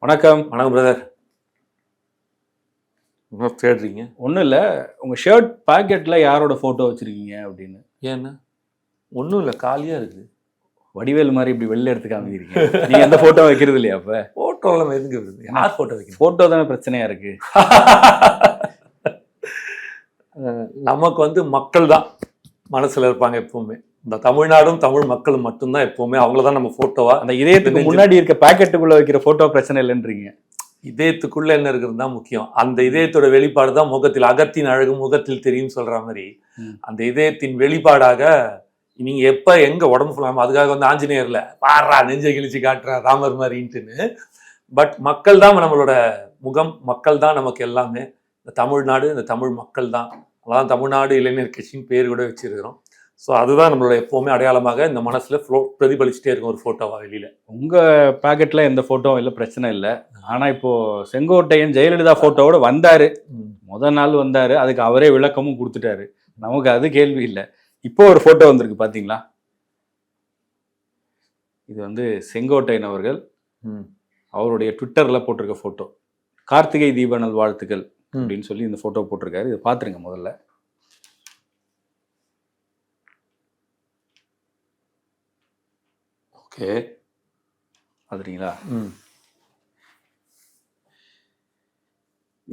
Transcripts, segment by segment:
வணக்கம். வணக்கம் பிரதர். என்ன தேடுறீங்க? ஒன்றும் இல்லை, உங்கள் ஷர்ட் பாக்கெட்டில் யாரோட ஃபோட்டோ வச்சுருக்கீங்க அப்படின்னு. ஏன்னா ஒன்றும் இல்லை, காலியாக இருக்குது. வடிவேல் மாதிரி இப்படி வெளில எடுத்து காமிக்கிறீங்க. நீங்கள் எந்த ஃபோட்டோ வைக்கிறது இல்லையா? அப்போ ஃபோட்டோலாம் எதுங்க இருக்குது? யார் ஃபோட்டோ வைக்கணும்? ஃபோட்டோ தானே பிரச்சனையாக இருக்குது. நமக்கு வந்து மக்கள் தான் மனசில் இருப்பாங்க எப்போவுமே. இந்த தமிழ்நாடும் தமிழ் மக்களும் மட்டும்தான் எப்போவுமே, அவங்கள தான் நம்ம ஃபோட்டோவா. அந்த இதயத்துக்கு முன்னாடி இருக்க பாக்கெட்டுக்குள்ளே வைக்கிற ஃபோட்டோ பிரச்சனை இல்லைன்றீங்க. இதயத்துக்குள்ளே என்ன இருக்கிறது தான் முக்கியம். அந்த இதயத்தோட வெளிப்பாடு தான் முகத்தில். அகத்தின் அழகு முகத்தில் தெரியும் சொல்கிற மாதிரி அந்த இதயத்தின் வெளிப்பாடாக நீங்கள் எப்போ எங்கே உடம்பு ஃபுல்லாமல் அதுக்காக வந்து ஆஞ்சநேயரில் பாடுறா நெஞ்சை கிழிச்சு காட்டுறா ராமர் மாதிரின்ட்டுன்னு. பட் மக்கள் தான் நம்மளோட முகம், மக்கள் தான் நமக்கு எல்லாமே. இந்த தமிழ்நாடு, இந்த தமிழ் மக்கள் தான். அதான் தமிழ்நாடு இளைஞர் கட்சின்னு பேர் கூட வச்சுருக்கிறோம். ஸோ அதுதான் நம்மளோட எப்போவுமே அடையாளமாக இந்த மனசில் பிரதிபலிச்சுட்டே இருக்கும் ஒரு ஃபோட்டோவாக வெளியில். உங்கள் பாக்கெட்டில் எந்த ஃபோட்டோவும் இல்லை, பிரச்சனை இல்லை. ஆனால் இப்போது செங்கோட்டையன் ஜெயலலிதா ஃபோட்டோவோட வந்தார், முதல் நாள் வந்தார், அதுக்கு அவரே விளக்கமும் கொடுத்துட்டாரு. நமக்கு அது கேள்வி இல்லை. இப்போ ஒரு ஃபோட்டோ வந்திருக்கு பார்த்தீங்களா? இது வந்து செங்கோட்டையன் அவர்கள் அவருடைய ட்விட்டரில் போட்டிருக்க ஃபோட்டோ. கார்த்திகை தீப நல் வாழ்த்துக்கள் அப்படின்னு சொல்லி இந்த ஃபோட்டோ போட்டிருக்காரு. இதை பார்த்துருங்க முதல்ல. ஓகே, பார்த்துறீங்களா?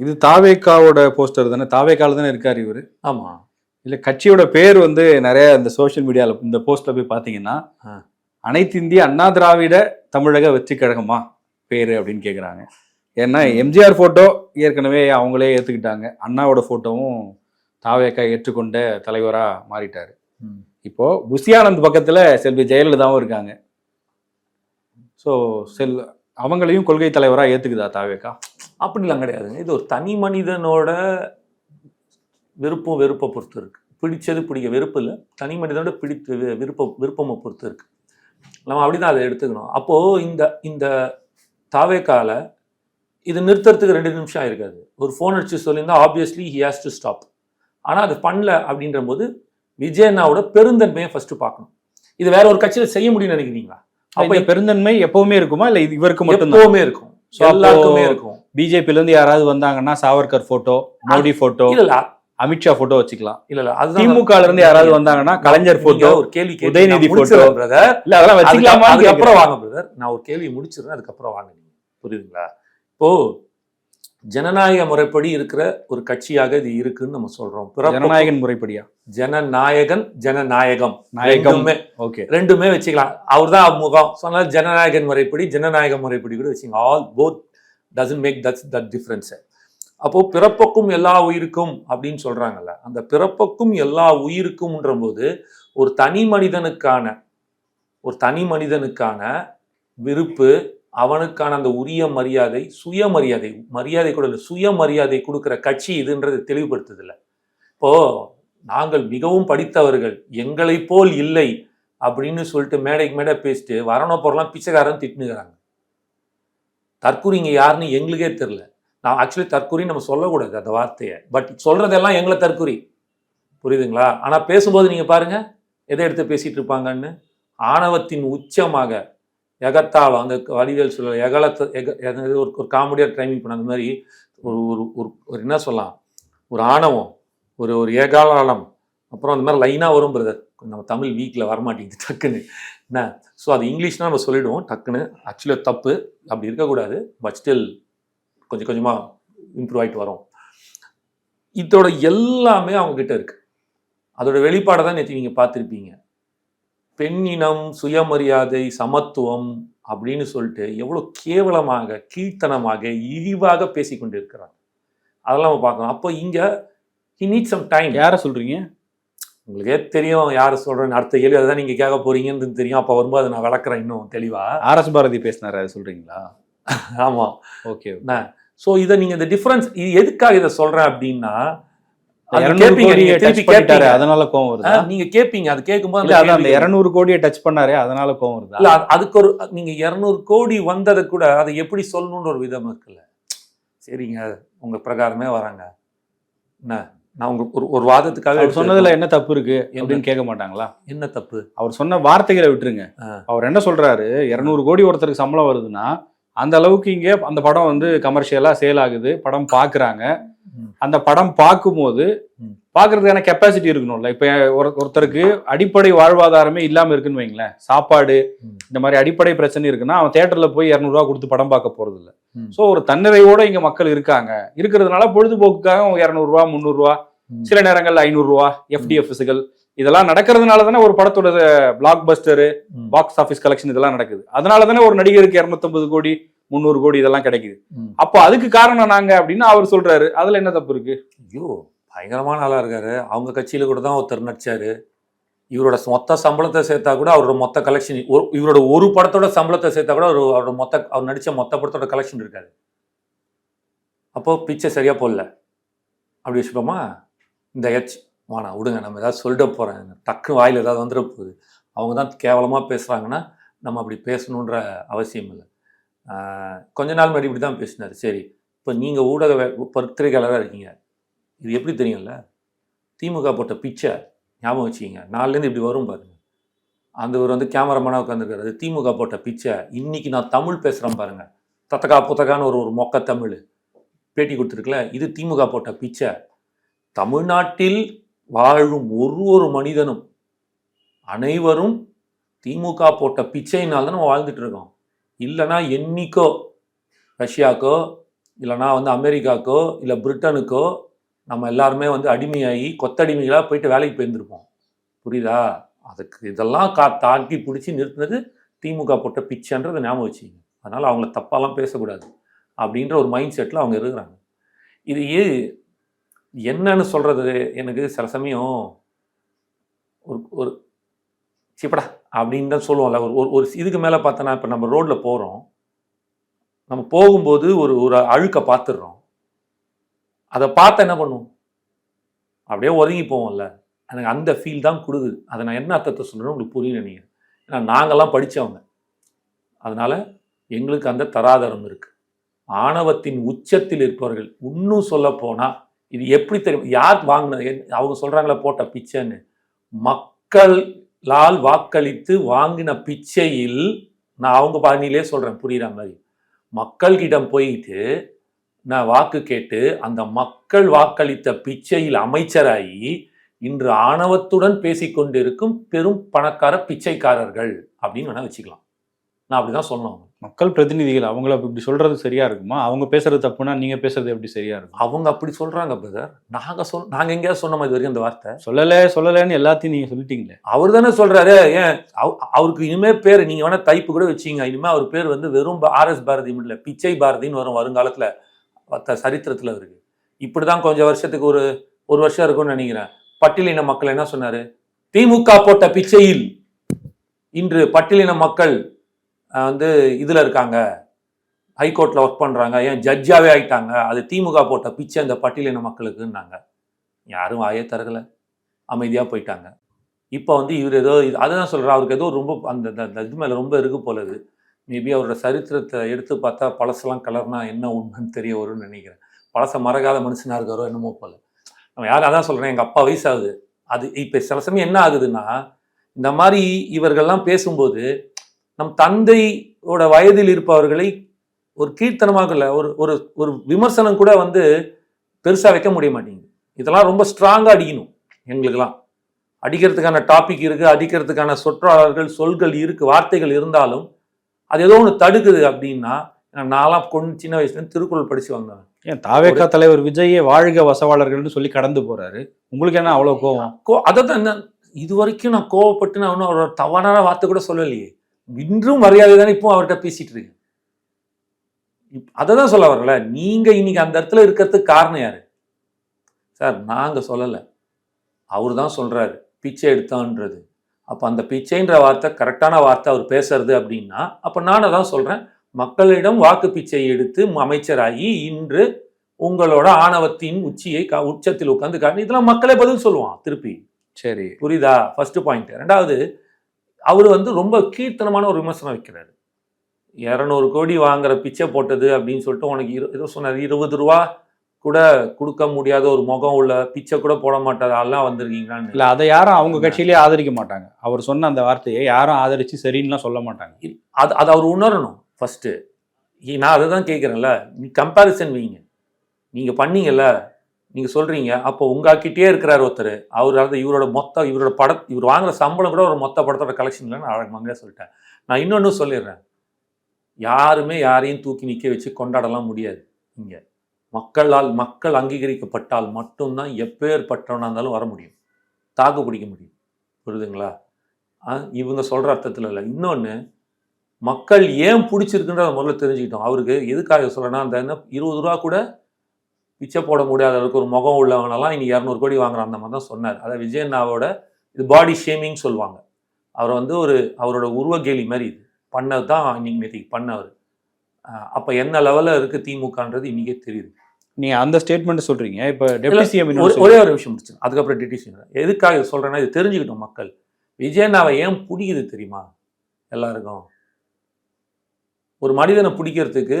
இது தாவேக்காவோட போஸ்டர் தானே? தாவேக்கால தானே இருக்கார் இவர். ஆமாம். இல்லை, கட்சியோட பேர் வந்து நிறைய இந்த சோஷியல் மீடியாவில் இந்த போஸ்ட்டில் போய் பார்த்தீங்கன்னா அனைத்து இந்திய அண்ணா திராவிட தமிழக வெற்றி கழகமா பேர் அப்படின்னு கேட்குறாங்க. ஏன்னா எம்ஜிஆர் ஃபோட்டோ ஏற்கனவே அவங்களே ஏற்றுக்கிட்டாங்க, அண்ணாவோட ஃபோட்டோவும் தாவேக்கா ஏற்றுக்கொண்ட தலைவராக மாறிட்டார். இப்போது புஷியானந்த் பக்கத்தில் செல்வி ஜெயலலிதாவும் இருக்காங்க. ஸோ அவங்களையும் கொள்கை தலைவராக ஏற்றுக்குதா தாவேக்கா? அப்படிலாம் கிடையாதுங்க. இது ஒரு தனி மனிதனோட வெறுப்பை பொறுத்து இருக்கு. பிடிச்சது பிடிக்க வெறுப்பு இல்லை, தனி மனிதனோட விருப்பமை பொறுத்து இருக்கு. நம்ம அப்படிதான் அதை எடுத்துக்கணும். அப்போது இந்த தாவேக்கால இது நிறுத்துறதுக்கு 2 நிமிஷம் இருக்காது. ஒரு ஃபோன் அடிச்சு சொல்லியிருந்தா obviously he has to stop. ஆனால் அது பண்ணல அப்படின்ற போது விஜயண்ணாவோட பெருந்தன்மையை ஃபர்ஸ்ட் பார்க்கணும். இது வேற ஒரு கட்சியில் செய்ய முடியும்னு நினைக்கிறீங்களா? அப்போ பெருந்தன்மை எப்பவுமே இருக்குமா, இல்லை இது இவருக்கு மட்டும்? எப்பவுமே இருக்கும், எல்லாருக்குமே இருக்கும். பிஜேபில இருந்து யாராவது வந்தாங்கன்னா சாவர்கர் போட்டோ, மோடி போட்டோ, இல்ல அமித்ஷா போட்டோ வச்சுக்கலாம். இல்ல அது திமுக இருந்து யாராவது வந்தாங்கன்னா கலைஞர் போட்டோ, ஒரு கேள்வி உதயநிதி போட்டோ பிரதர், இல்ல அதெல்லாம் வச்சுக்கலாமா? அதுக்கப்புறம் வாங்க பிரதர், நான் ஒரு கேள்வி முடிச்சிடுறேன், அதுக்கப்புறம் வாங்க. நீங்க புரியுதுங்களா? இப்போ ஜனநாயக முறைப்படி இருக்கிற ஒரு கட்சியாக இது இருக்குன்னு நம்ம சொல்றோம். ஜனநாயகன் முறைப்படியா? ஜனநாயகம் ஓகே, ரெண்டுமே வச்சுக்கலாம். அவர் தான் முகம் சொன்னால் ஜனநாயகன் முறைப்படி, ஜனநாயக முறைப்படி கூட வச்சுங்க. All both doesn't make that difference. அப்போ பிறப்புக்கும் எல்லா உயிருக்கும் அப்படின்னு சொல்றாங்கல்ல, அந்த பிறப்புக்கும் எல்லா உயிருக்கும்ன்ற போது ஒரு தனி மனிதனுக்கான விருப்பு, அவனுக்கான அந்த உரிய மரியாதை, மரியாதை கூட இல்லை, சுயமரியாதை கொடுக்குற கட்சி இதுன்றது தெளிவுபடுத்துதில்லை. இப்போ நாங்கள் மிகவும் படித்தவர்கள், எங்களை போல் இல்லை அப்படின்னு சொல்லிட்டு மேடைக்கு மேடை பேசிட்டு வரணும் போறலாம் பிச்சைக்காரன் திட்டுனுக்கிறாங்க. தற்கூரி இங்கே யாருன்னு எங்களுக்கே தெரியல. நான் ஆக்சுவலி தற்கூரின்னு நம்ம சொல்லக்கூடாது அந்த வார்த்தையை, பட் சொல்றதெல்லாம் எங்களை தற்கூரி, புரியுதுங்களா? ஆனால் பேசும்போது நீங்கள் பாருங்க எதை எடுத்து பேசிட்டு இருப்பாங்கன்னு. ஆணவத்தின் உச்சமாக எகத்தாளம், அந்த வடிவேல் சொல்ல எகலத்தை ஒரு காமெடியாக டைமிங் பண்ண அந்த மாதிரி ஒரு என்ன சொல்லலாம், ஒரு ஆணவம், ஒரு ஏகாலம், அப்புறம் அந்த மாதிரி லைனாக வரும் பிரதர். நம்ம தமிழ் வீக்கில் வரமாட்டேங்குது டக்குன்னு என்ன. ஸோ அது இங்கிலீஷ்னால் நம்ம சொல்லிவிடுவோம் டக்குன்னு. ஆக்சுவலி தப்பு, அப்படி இருக்கக்கூடாது. பட் ஸ்டில் கொஞ்சம் கொஞ்சமாக இம்ப்ரூவ் ஆகிட்டு வரும். இதோட எல்லாமே அவங்கக்கிட்ட இருக்குது. அதோட வெளிப்பாடை தான் நேற்று நீங்கள் பார்த்துருப்பீங்க. பெண்ணினம், சுயமரியாதை, சமத்துவம் அப்படின்னு சொல்லிட்டு எவ்வளோ கேவலமாக, கீழ்த்தனமாக, இழிவாக பேசி கொண்டு இருக்கிறாங்க. அதெல்லாம் நம்ம பார்க்கணும். அப்போ இங்கே he needs some time. யாரை சொல்கிறீங்க? உங்களுக்கே தெரியும் யாரை சொல்கிறேன்னு. அடுத்த கேள்வி அதை தான் நீங்கள் கேட்க போகிறீங்கன்னு தெரியும். அப்போ வரும்போது அதை நான் விளக்குறேன் இன்னும் தெளிவாக. RS பாரதி பேசினார், அதை சொல்கிறீங்களா? ஆமாம், ஓகே. ஸோ இதை நீங்கள் இந்த டிஃப்ரென்ஸ், இது எதுக்காக இதை சொல்கிறேன் அப்படின்னா, அதனால கோவம் வருது. நீங்க கேட்பீங்க, அது கேட்கும்போது அந்த 200 கோடியை டச் பண்ணாரே அதனால கோவம் வருது. இல்ல அதுக்கு ஒரு நீங்க 200 கோடி வந்ததை கூட அதை எப்படி சொல்லணும்னு ஒரு விதம் இருக்குல்ல. சரிங்க, உங்க பிரகாரமே வராங்க. என்ன நான் உங்களுக்கு ஒரு வாதத்துக்காக சொன்னதுல என்ன தப்பு இருக்கு அப்படின்னு கேட்க மாட்டாங்களா? என்ன தப்பு? அவர் சொன்ன வார்த்தைகளை விட்டுருங்க. அவர் என்ன சொல்றாரு, 200 கோடி ஒருத்தருக்கு சம்பளம் வருதுன்னா அந்த அளவுக்கு இங்க அந்த படம் வந்து கமர்ஷியலா சேல் ஆகுது, படம் பாக்குறாங்க. ம். அந்த படம் பார்க்கும்போது ம். பாக்குறதுக்கான கெப்பாசிட்டி இருக்கணும்ல. இப்ப ஒருத்தருக்கு அடிப்படை வாழ்வாதாரமே இல்லாம இருக்குன்னு வைங்களேன், சாப்பாடு ம். இந்த மாதிரி அடிப்படை பிரச்சனை இருக்குன்னா அவன் தியேட்டர்ல போய் 200 ரூபா கொடுத்து படம் பார்க்க போறது இல்ல. ம். சோ ஒரு தன்னிறைவோட இங்க மக்கள் இருக்காங்க. இருக்கிறதுனால பொழுதுபோக்குக்காக 200 ரூபா 300 ரூபா ம். சில நேரங்கள்ல 500 ரூபா எஃப்டிஎஃப்ஸ்கள் இதெல்லாம் நடக்கிறதுனால தானே ஒரு படத்தோட பிளாக் பஸ்டர் ம். பாக்ஸ் ஆஃபீஸ் கலெக்ஷன் இதெல்லாம் நடக்குது. அதனால தானே ஒரு நடிகருக்கு 250 கோடி 300 கோடி இதெல்லாம் கிடைக்குது. ம். அப்போ அதுக்கு காரணம் நாங்க அப்படின்னு அவர் சொல்றாரு. அதுல என்ன தப்பு இருக்கு? ஐயோ, பயங்கரமான ஆளா இருக்காரு. அவங்க கட்சியில கூட தான் ஒருத்தர் நடிச்சாரு. இவரோட மொத்த சம்பளத்தை சேர்த்தா கூட அவரோட மொத்த கலெக்ஷன், இவரோட ஒரு படத்தோட சம்பளத்தை சேர்த்தா கூட அவரோட அவர் நடிச்ச மொத்த படத்தோட கலெக்ஷன் இருக்காது. அப்போ பிச்சை சரியா போடல அப்படி வச்சுப்போமா? இந்த வாணா விடுங்க, நம்ம ஏதாவது சொல்லிட போறேன், டக்கு வாயில் ஏதாவது வந்துட போகுது, அவங்க தான் கேவலமா பேசுறாங்கன்னா நம்ம அப்படி பேசணுன்ற அவசியம் இல்லை. கொஞ்ச நாள் முன்னாடி இப்படி தான் பேசினார். சரி, இப்போ நீங்கள் ஊடக பத்திரிகையாளராக இருக்கீங்க, இது எப்படி தெரியும்ல? திமுக போட்ட பிச்சை ஞாபகம் வச்சுக்கிங்க, நாலுலேருந்து இப்படி வரும் பாருங்க. அந்த ஒரு வந்து கேமராமேனாக உட்காந்துருக்காரு, அது திமுக போட்ட பிச்சை. இன்னைக்கு நான் தமிழ் பேசுகிறேன் பாருங்க, தத்தக்கா புத்தகான்னு ஒரு மொக்க தமிழ் பேட்டி கொடுத்துருக்குல, இது திமுக போட்ட பிச்சை. தமிழ்நாட்டில் வாழும் ஒரு மனிதனும் அனைவரும் திமுக போட்ட பிச்சையினால் தான் நம்ம வாழ்ந்துட்டு இருக்கோம். இல்லைனா என்னைக்கோ ரஷ்யாக்கோ இல்லைனா வந்து அமெரிக்காக்கோ இல்லை பிரிட்டனுக்கோ நம்ம எல்லாருமே வந்து அடிமையாகி கொத்தடிமைகளாக போயிட்டு வேலைக்கு போயிருந்துருப்போம். புரியுதா? அதுக்கு இதெல்லாம் தாக்கி பிடிச்சி நிறுத்தினது திமுக போட்ட பிச்சைன்றதை ஞாபகம் வச்சுங்க. அதனால் அவங்கள தப்பாலாம் பேசக்கூடாது அப்படின்ற ஒரு மைண்ட் செட்டில் அவங்க இருக்கிறாங்க. இது என்னன்னு சொல்கிறது எனக்கு சில சமயம் ஒரு சிப்படா அப்படின்னு தான் சொல்லுவோம்ல. ஒரு இதுக்கு மேலே பார்த்தோன்னா, இப்போ நம்ம ரோட்டில் போகிறோம், நம்ம போகும்போது ஒரு அழுக்கை பார்த்துடுறோம். அதை பார்த்து என்ன பண்ணுவோம்? அப்படியே ஒதுங்கி போவோம்ல. எனக்கு அந்த ஃபீல் தான் கொடுக்குது. அதை நான் என்ன அர்த்தத்தை சொல்கிறேன்னு உங்களுக்கு புரியும் நினைக்கிறேன். ஏன்னா நாங்கள்லாம் படித்தவங்க, அதனால் எங்களுக்கு அந்த தராதரம் இருக்குது. ஆணவத்தின் உச்சத்தில் இருப்பவர்கள் இன்னும் சொல்ல போனால் இது எப்படி தெரியும்? யார் வாங்கினது? அவங்க சொல்கிறாங்களே போட்ட பிச்சைன்னு, மக்களால் வாக்களித்து வாங்கின பிச்சையில், நான் அவங்க பாணியிலே சொல்கிறேன் புரிகிற மாதிரி, மக்கள்கிட்ட போயிட்டு நான் வாக்கு கேட்டு அந்த மக்கள் வாக்களித்த பிச்சையில் அமைச்சராகி இன்று ஆணவத்துடன் பேசிக்கொண்டிருக்கும் பெரும் பணக்கார பிச்சைக்காரர்கள் அப்படின்னு வேணா வச்சுக்கலாம். நான் அப்படிதான் சொல்லணும். மக்கள் பிரதிநிதிகள் அவங்கள இப்படி சொல்றது சரியா இருக்குமா? அவங்க பேசுறது தப்புனா நீங்க பேசுறது எப்படி சரியா இருக்கும்? அவங்க அப்படி சொல்றாங்க பிரதர். நாங்க எங்கேயாவது சொன்னோம் இது வரைக்கும் அந்த வார்த்தை? சொல்லலன்னு எல்லாத்தையும் நீங்க சொல்லிட்டீங்களே. அவர் தானே சொல்றாரு. ஏன் அவருக்கு இனிமே பேர் நீங்க வேணா டைப்பு கூட வச்சீங்க. இனிமே அவர் பேர் வந்து வெறும் RS பாரதி இல்ல, பிச்சை பாரதின்னு வரும் வருங்காலத்துல. சரித்திரத்துல இருக்கு. இப்படிதான் கொஞ்சம் வருஷத்துக்கு ஒரு வருஷம் இருக்கும்னு நினைக்கிறேன். பட்டியலின மக்கள் என்ன சொன்னாரு? திமுக போட்ட பிச்சையில் இன்று பட்டியலின மக்கள் வந்து இதுல இருக்காங்க, ஹைகோர்ட்ல ஒர்க் பண்றாங்க, ஏன் ஜட்ஜாவே ஆயிட்டாங்க, அது திமுக போட்ட பிச்சை அந்த பட்டியலின மக்களுக்குன்னாங்க. யாரும் வாயே தரகல, அமைதியா போயிட்டாங்க. இப்போ வந்து இவர் ஏதோ அதுதான் சொல்றாரு, அவருக்கு ஏதோ ரொம்ப அந்த இது மேல ரொம்ப இருக்கு போலது. மேபி அவரோட சரித்திரத்தை எடுத்து பார்த்தா பழசெல்லாம் கலர்னா என்ன உண்மைன்னு தெரிய வரும்னு நினைக்கிறேன். பழச மறக்காத மனுஷனா இருக்காரோ என்னமோ போல. நம்ம யாரும் அதான் சொல்றேன், எங்க அப்பா வயசாகுது. அது இப்போ சில சமயம் என்ன ஆகுதுன்னா, இந்த மாதிரி இவர்கள்லாம் பேசும்போது நம் தந்தையோட வயதில் இருப்பவர்களை ஒரு கீர்த்தனமாக இல்லை, ஒரு விமர்சனம் கூட வந்து பெருசா வைக்க முடிய மாட்டேங்குது. இதெல்லாம் ரொம்ப ஸ்ட்ராங்கா அடிக்கணும். எங்களுக்கெல்லாம் அடிக்கிறதுக்கான டாபிக் இருக்கு, அடிக்கிறதுக்கான சொற்றொடர்கள் சொல்கள் இருக்கு, வார்த்தைகள் இருந்தாலும் அது ஏதோ ஒன்று தடுக்குது. அப்படின்னா நான்லாம் சின்ன வயசுல திருக்குறள் படிச்சு வந்தேன். ஏன் தாவேகா தலைவர் விஜயே வாழ்க வசவாளர்கள்னு சொல்லி கடந்து போறாரு, உங்களுக்கு என்ன அவ்வளவு கோவம்? அதான் இது வரைக்கும் நான் கோவப்பட்டு நான் ஒன்றும் அவரோட தவறான வார்த்தை கூட சொல்லலையே. இன்றும் மரியாதை தானே இப்போ அவர்கிட்ட பேசிட்டு இருக்கு. அதை தான் சொல்ல வரல. நீங்க இன்னைக்கு அந்த இடத்துல இருக்கிறதுக்கு காரணம் யாரு சார்? நாங்க சொல்லலை, அவரு தான் சொல்றாரு பிச்சை எடுத்தான்றது. அப்ப அந்த பிச்சைன்ற வார்த்தை கரெக்டான வார்த்தை அவர் பேசுறது அப்படின்னா, அப்ப நான் தான் சொல்றேன், மக்களிடம் வாக்கு பிச்சை எடுத்து அமைச்சராகி இன்று உங்களோட ஆணவத்தின் உச்சத்தில் உட்கார்ந்து காரணம், இதெல்லாம் மக்களே பதில் சொல்லுவான் திருப்பி. சரி, புரியுதா? First point. ரெண்டாவது, அவர் வந்து ரொம்ப கீர்த்தனமான ஒரு விமர்சனம் வைக்கிறாரு. 200 கோடி வாங்குற பிச்சை போட்டது அப்படின்னு சொல்லிட்டு உனக்கு ஏதோ சொன்னார், 20 ரூபா கூட கொடுக்க முடியாத ஒரு முகம் உள்ள பிச்சை கூட போட மாட்டார் அதெல்லாம் வந்திருக்கீங்களான்னு. இல்லை, அதை யாரும் அவங்க கட்சியிலேயே ஆதரிக்க மாட்டாங்க. அவர் சொன்ன அந்த வார்த்தையை யாரும் ஆதரிச்சு சரின்னுலாம் சொல்ல மாட்டாங்க. அது அவர் உணரணும் ஃபர்ஸ்ட். நான் அதை தான் கேட்குறேன்ல, நீ கம்பேரிசன் வைங்க. நீங்கள் பண்ணீங்கல்ல, நீங்கள் சொல்கிறீங்க, அப்போ உங்ககிட்டயே இருக்கிறார் ஒருத்தர், அவர் அதாவது இவரோட இவர் வாங்குற சம்பளம் கூட ஒரு மொத்த படத்தோட கலெக்ஷன் இல்லைன்னு அழகாக சொல்லிட்டேன். நான் இன்னொன்று சொல்லிடுறேன், யாருமே யாரையும் தூக்கி நிற்க வச்சு கொண்டாடலாம் முடியாது. இங்கே மக்கள் அங்கீகரிக்கப்பட்டால் மட்டும்தான் எப்பேற்பட்டவனாக இருந்தாலும் வர முடியும், தாக்கு பிடிக்க முடியும். புரியுதுங்களா? இவங்க சொல்கிற அர்த்தத்தில் இல்லை. இன்னொன்று, மக்கள் ஏன் பிடிச்சிருக்குன்றத முதல்ல தெரிஞ்சுக்கிட்டோம். அவருக்கு எதுக்காக சொல்கிறேன்னா, அந்த என்ன 20 ரூபா கூட பிச்சை போட முடியாத அளவுக்கு ஒரு முகம் உள்ளவனெல்லாம் இன்னைக்கு 200 கோடி வாங்குறான், அந்த மாதிரி தான் சொன்னார். அதாவது விஜய் அண்ணாவோட இது பாடி ஷேமிங் சொல்லுவாங்க. அவர் வந்து அவரோட உருவகேலி மாதிரி இது பண்ணது தான் இன்னைக்கு நேற்றுக்கு பண்ணவர். அப்போ என்ன லெவலில் இருக்குது திமுகன்றது இன்றைக்கே தெரியுது. நீங்கள் அந்த ஸ்டேட்மெண்ட் சொல்கிறீங்க. இப்போ டெப்டி சிஎம் ஒரே ஒரு விஷயம் முடிச்சு, அதுக்கப்புறம் டெப்டி சிஎம் எதுக்காக இது சொல்கிறேன்னா, இது தெரிஞ்சுக்கிட்டோம் மக்கள். விஜய் அண்ணாவை ஏன் பிடிக்குது தெரியுமா? எல்லாருக்கும் ஒரு மனிதனை பிடிக்கிறதுக்கு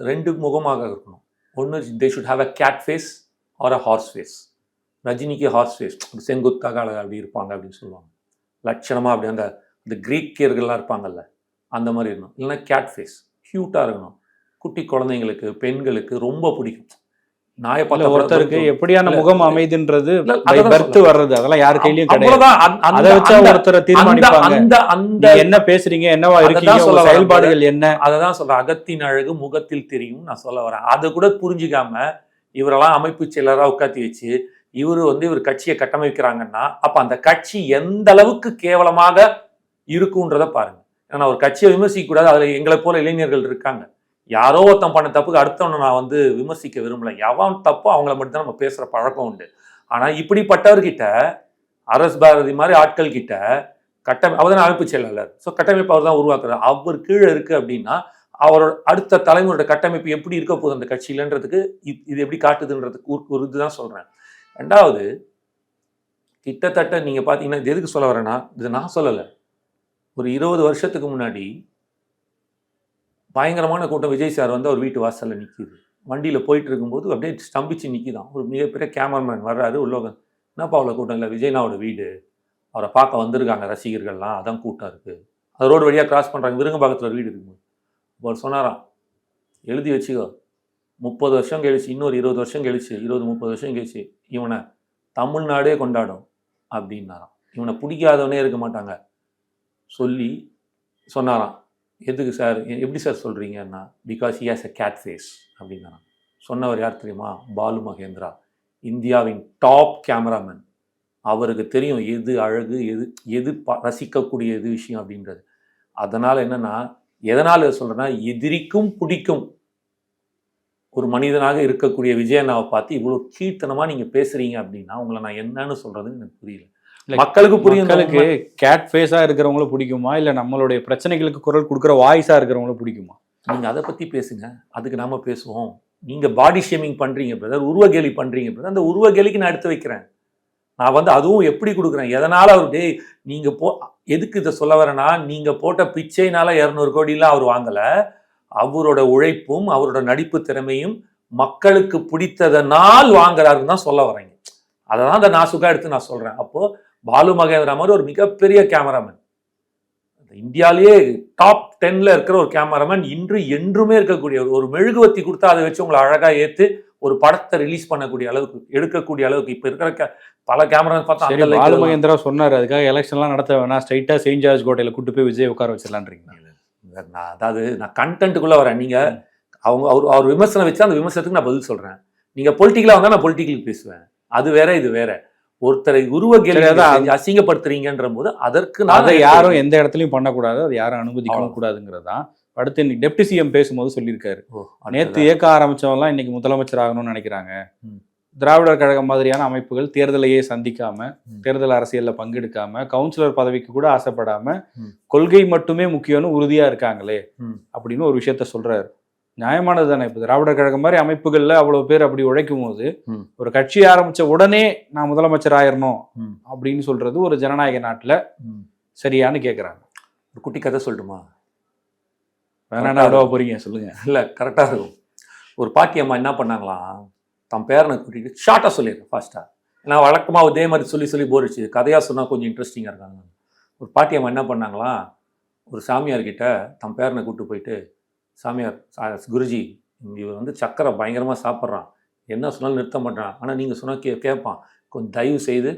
2 முகமாக இருக்கணும். ஒன்று, they should have a cat face or a horse face. ரஜினிக்கு ஹார்ஸ் ஃபேஸ், செங்குத்தாக அழகாக அப்படி இருப்பாங்க அப்படின்னு சொல்லுவாங்க. லட்சணமாக அப்படி அந்த கிரீக்கியர்கள்லாம் இருப்பாங்கல்ல, அந்த மாதிரி இருக்கணும். இல்லைன்னா கேட் ஃபேஸ், க்யூட்டாக இருக்கணும். குட்டி குழந்தைங்களுக்கு, பெண்களுக்கு ரொம்ப பிடிக்கும். நாயை பார்த்த ஒருத்தருக்கு எப்படியான முகம் அமைதுன்றது வர்றது அதெல்லாம் யார் கையிலயும் கிடையாது. அதை வச்சு ஒருத்தரை தீர்மானிப்பாங்க. என்ன பேசுறீங்க, என்னவா இருக்கீங்க, செயல்பாடுகள் என்ன, அததான் சொல்றேன். அகத்தின் அழகு முகத்தில் தெரியும் நான் சொல்ல வரேன். அதை கூட புரிஞ்சுக்காம இவரெல்லாம் அமைப்பு செயலராக உட்காத்தி வச்சு இவர் கட்சியை கட்டமைக்கிறாங்கன்னா, அப்ப அந்த கட்சி எந்த அளவுக்கு கேவலமாக இருக்குன்றத பாருங்க. ஏன்னா ஒரு கட்சியை விமர்சிக்க கூடாது, அதுல எங்களை போல இளைஞர்கள் இருக்காங்க. யாரோ ஒருத்தன் பண்ண தப்புக்கு அடுத்தவனை நான் விமர்சிக்க விரும்பல. எவன் தப்போ அவங்கள மட்டும்தான் நம்ம பேசுற பழக்கம் உண்டு. ஆனா இப்படிப்பட்டவர்கிட்ட, அரசு பாரதி மாதிரி ஆட்கள் கிட்ட அவர் தான் அமைப்பு செயலாளர், ஸோ கட்டமைப்பு அவர் தான் உருவாக்குறாரு. அவர் கீழே இருக்கு அப்படின்னா அவரோட அடுத்த தலைமுறையோட கட்டமைப்பு எப்படி இருக்க போகுது அந்த கட்சியிலன்றதுக்கு இது எப்படி காட்டுதுன்றதுக்கு ஒரு இதுதான் சொல்றேன். 2வது, கிட்டத்தட்ட நீங்க பாத்தீங்கன்னா, இது எதுக்கு சொல்ல வரேன்னா, இது நான் சொல்லலை, ஒரு 20 வருஷத்துக்கு முன்னாடி பயங்கரமான கூட்டம் விஜய் சார் அவர் வீட்டு வாசலில் நிற்கிது. வண்டியில் போயிட்டு இருக்கும்போது அப்படியே ஸ்தம்பிச்சு நிற்கிதான். ஒரு மிகப்பெரிய கேமராமேன் வர்றாரு, உள்ளவங்க என்னப்பா அவ்வளோ கூட்டம் இல்லை, விஜய்னாவோட வீடு, அவரை பார்க்க வந்திருக்காங்க ரசிகர்கள்லாம், அதான் கூட்டம் இருக்குது. அது ரோடு வழியாக கிராஸ் பண்ணுறாங்க, விருங்கம்பாக்கத்தில் ஒரு வீடு இருக்கும்போது அவர் சொன்னாராம், எழுதி வச்சுக்கோ, 30 வருஷம் கழிச்சு, இன்னொரு 20 வருஷம் கழிச்சு, 20-30 வருஷம் கழிச்சு இவனை தமிழ்நாடே கொண்டாடும் அப்படின்னாராம். இவனை பிடிக்காதவனே இருக்க மாட்டாங்க சொல்லி சொன்னாராம். எதுக்கு சார், எப்படி சார் சொல்கிறீங்கன்னா, because he has a cat face அப்படின்னா. சொன்னவர் யார் தெரியுமா? பாலு மகேந்திரா, இந்தியாவின் டாப் கேமராமேன். அவருக்கு தெரியும் எது அழகு, எது ரசிக்கக்கூடிய எது விஷயம் அப்படின்றது. அதனால் என்னன்னா, எதனால் சொல்கிறேன்னா, எதிரிக்கும் பிடிக்கும் ஒரு மனிதனாக இருக்கக்கூடிய விஜய் அண்ணாவை பார்த்து இவ்வளோ கீர்த்தனமாக நீங்கள் பேசுகிறீங்க அப்படின்னா உங்களை நான் என்னன்னு சொல்கிறதுன்னு எனக்கு புரியல. மக்களுக்கு புரியும். மக்களுக்கு கேட் ஃபேஸா இருக்கிறவங்கள பிடிக்குமா, இல்ல நம்மளுடைய பிரச்சனைகளுக்கு குரல் கொடுக்குற வாய்ஸா இருக்கிறவங்கள பிடிக்குமா? நீங்க அதை பத்தி பேசுங்க, அதுக்கு நாம பேசுவோம். நீங்க பாடி ஷேமிங் பண்றீங்க பிரதர், உருவகேலி பண்றீங்க பிரதர், அந்த உருவகேலிக்கு நான் எடுத்து வைக்கிறேன். நான் அதுவும் எப்படி கொடுக்குறேன், எதனால அவர் நீங்க எதுக்கு இதை சொல்ல வரேன்னா, நீங்க போட்ட பிச்சைனால 200 கோடிலாம் அவர் வாங்கல. அவரோட உழைப்பும் அவரோட நடிப்பு திறமையும் மக்களுக்கு பிடித்ததனால் வாங்குறாருன்னு தான் சொல்ல வரேங்க. அதை தான் அந்த நாசுக்கா எடுத்து நான் சொல்றேன். அப்போ பாலு மகேந்திரா மாதிரி ஒரு மிகப்பெரிய கேமராமேன், இந்தியாவிலேயே டாப் 10ல இருக்கிற ஒரு கேமராமேன், இன்று என்றுமே இருக்கக்கூடிய ஒரு மெழுகுவத்தி கொடுத்தா அதை வச்சு உங்களை அழகா ஏத்து ஒரு படத்தை ரிலீஸ் பண்ணக்கூடிய அளவுக்கு, எடுக்கக்கூடிய அளவுக்கு இப்ப இருக்கிற பல கேமராமேன் பார்த்தா. பாலு மகேந்திரா சொன்னார், அதுக்காக எலெக்ஷன்லாம் நடத்த வேணாம், ஸ்ட்ரைட்டா செயின்ட் ஜார்ஜ் கோட்டையில கூட்டு போய் விஜய் உட்கார வச்சிடலான்றீங்க. நான் கண்டென்ட்டுக்குள்ள வரேன். நீங்க அவர் விமர்சனம் வச்சா அந்த விமர்சனத்துக்கு நான் பதில் சொல்றேன். நீங்க பொலிட்டிக்கலா வந்தா நான் பொலிட்டிக்கல் பேசுவேன். அது வேற, இது வேற. ஒருத்தரை உருவகேலி அசிங்கப்படுத்துறீங்கன்ற போது அதற்கு அதை யாரும் எந்த இடத்துலையும் பண்ணக்கூடாது, அது யாரும் அனுமதிக்கவும் கூடாதுங்கிறது தான். அடுத்து இன்னைக்கு டெப்டி சிஎம் பேசும்போது சொல்லியிருக்காரு, நேற்று இயக்க ஆரம்பிச்சவங்கலாம் இன்னைக்கு முதலமைச்சர் ஆகணும்னு நினைக்கிறாங்க. திராவிடர் கழகம் மாதிரியான அமைப்புகள் தேர்தலையே சந்திக்காம, தேர்தல் அரசியல்ல பங்கெடுக்காம, கவுன்சிலர் பதவிக்கு கூட ஆசைப்படாம, கொள்கை மட்டுமே முக்கியம்னு உறுதியா இருக்காங்களே அப்படின்னு ஒரு விஷயத்த சொல்றாரு. நியாயமானது தானே. இப்போ திராவிடர் கழகம் மாதிரி அமைப்புகள்ல அவ்வளவு பேர் அப்படி உழைக்கும் போது, ஒரு கட்சி ஆரம்பிச்ச உடனே நான் முதலமைச்சர் ஆயிரணும் அப்படின்னு சொல்றது ஒரு ஜனநாயக நாட்டுல சரியான்னு கேட்கறாங்க. ஒரு குட்டி கதை சொல்லட்டுமா? வேணா விடவா போறீங்க, சொல்லுங்க. இல்ல கரெக்டா இருக்கும். ஒரு பாட்டி அம்மா என்ன பண்ணாங்களாம், தன் பேரனை கூட்டிட்டு ஷார்ட்டா சொல்லிடுறேன் ஃபாஸ்டா, நான் வழக்கமா இதே மாதிரி சொல்லி போரிச்சு, கதையா சொன்னா கொஞ்சம் இன்ட்ரெஸ்டிங்கா இருக்காங்க. ஒரு பாட்டி அம்மா என்ன பண்ணாங்களாம், ஒரு சாமியார்கிட்ட தன் பேரனை கூப்பிட்டு போயிட்டு, சாமியார் குருஜி இவர் வந்து சக்கரை பயங்கரமாக சாப்பிட்றான், என்ன சொன்னாலும் நிறுத்த மாட்டான், ஆனால் நீங்கள் சொன்னால் கேட்பான், கொஞ்சம் தயவு செய்து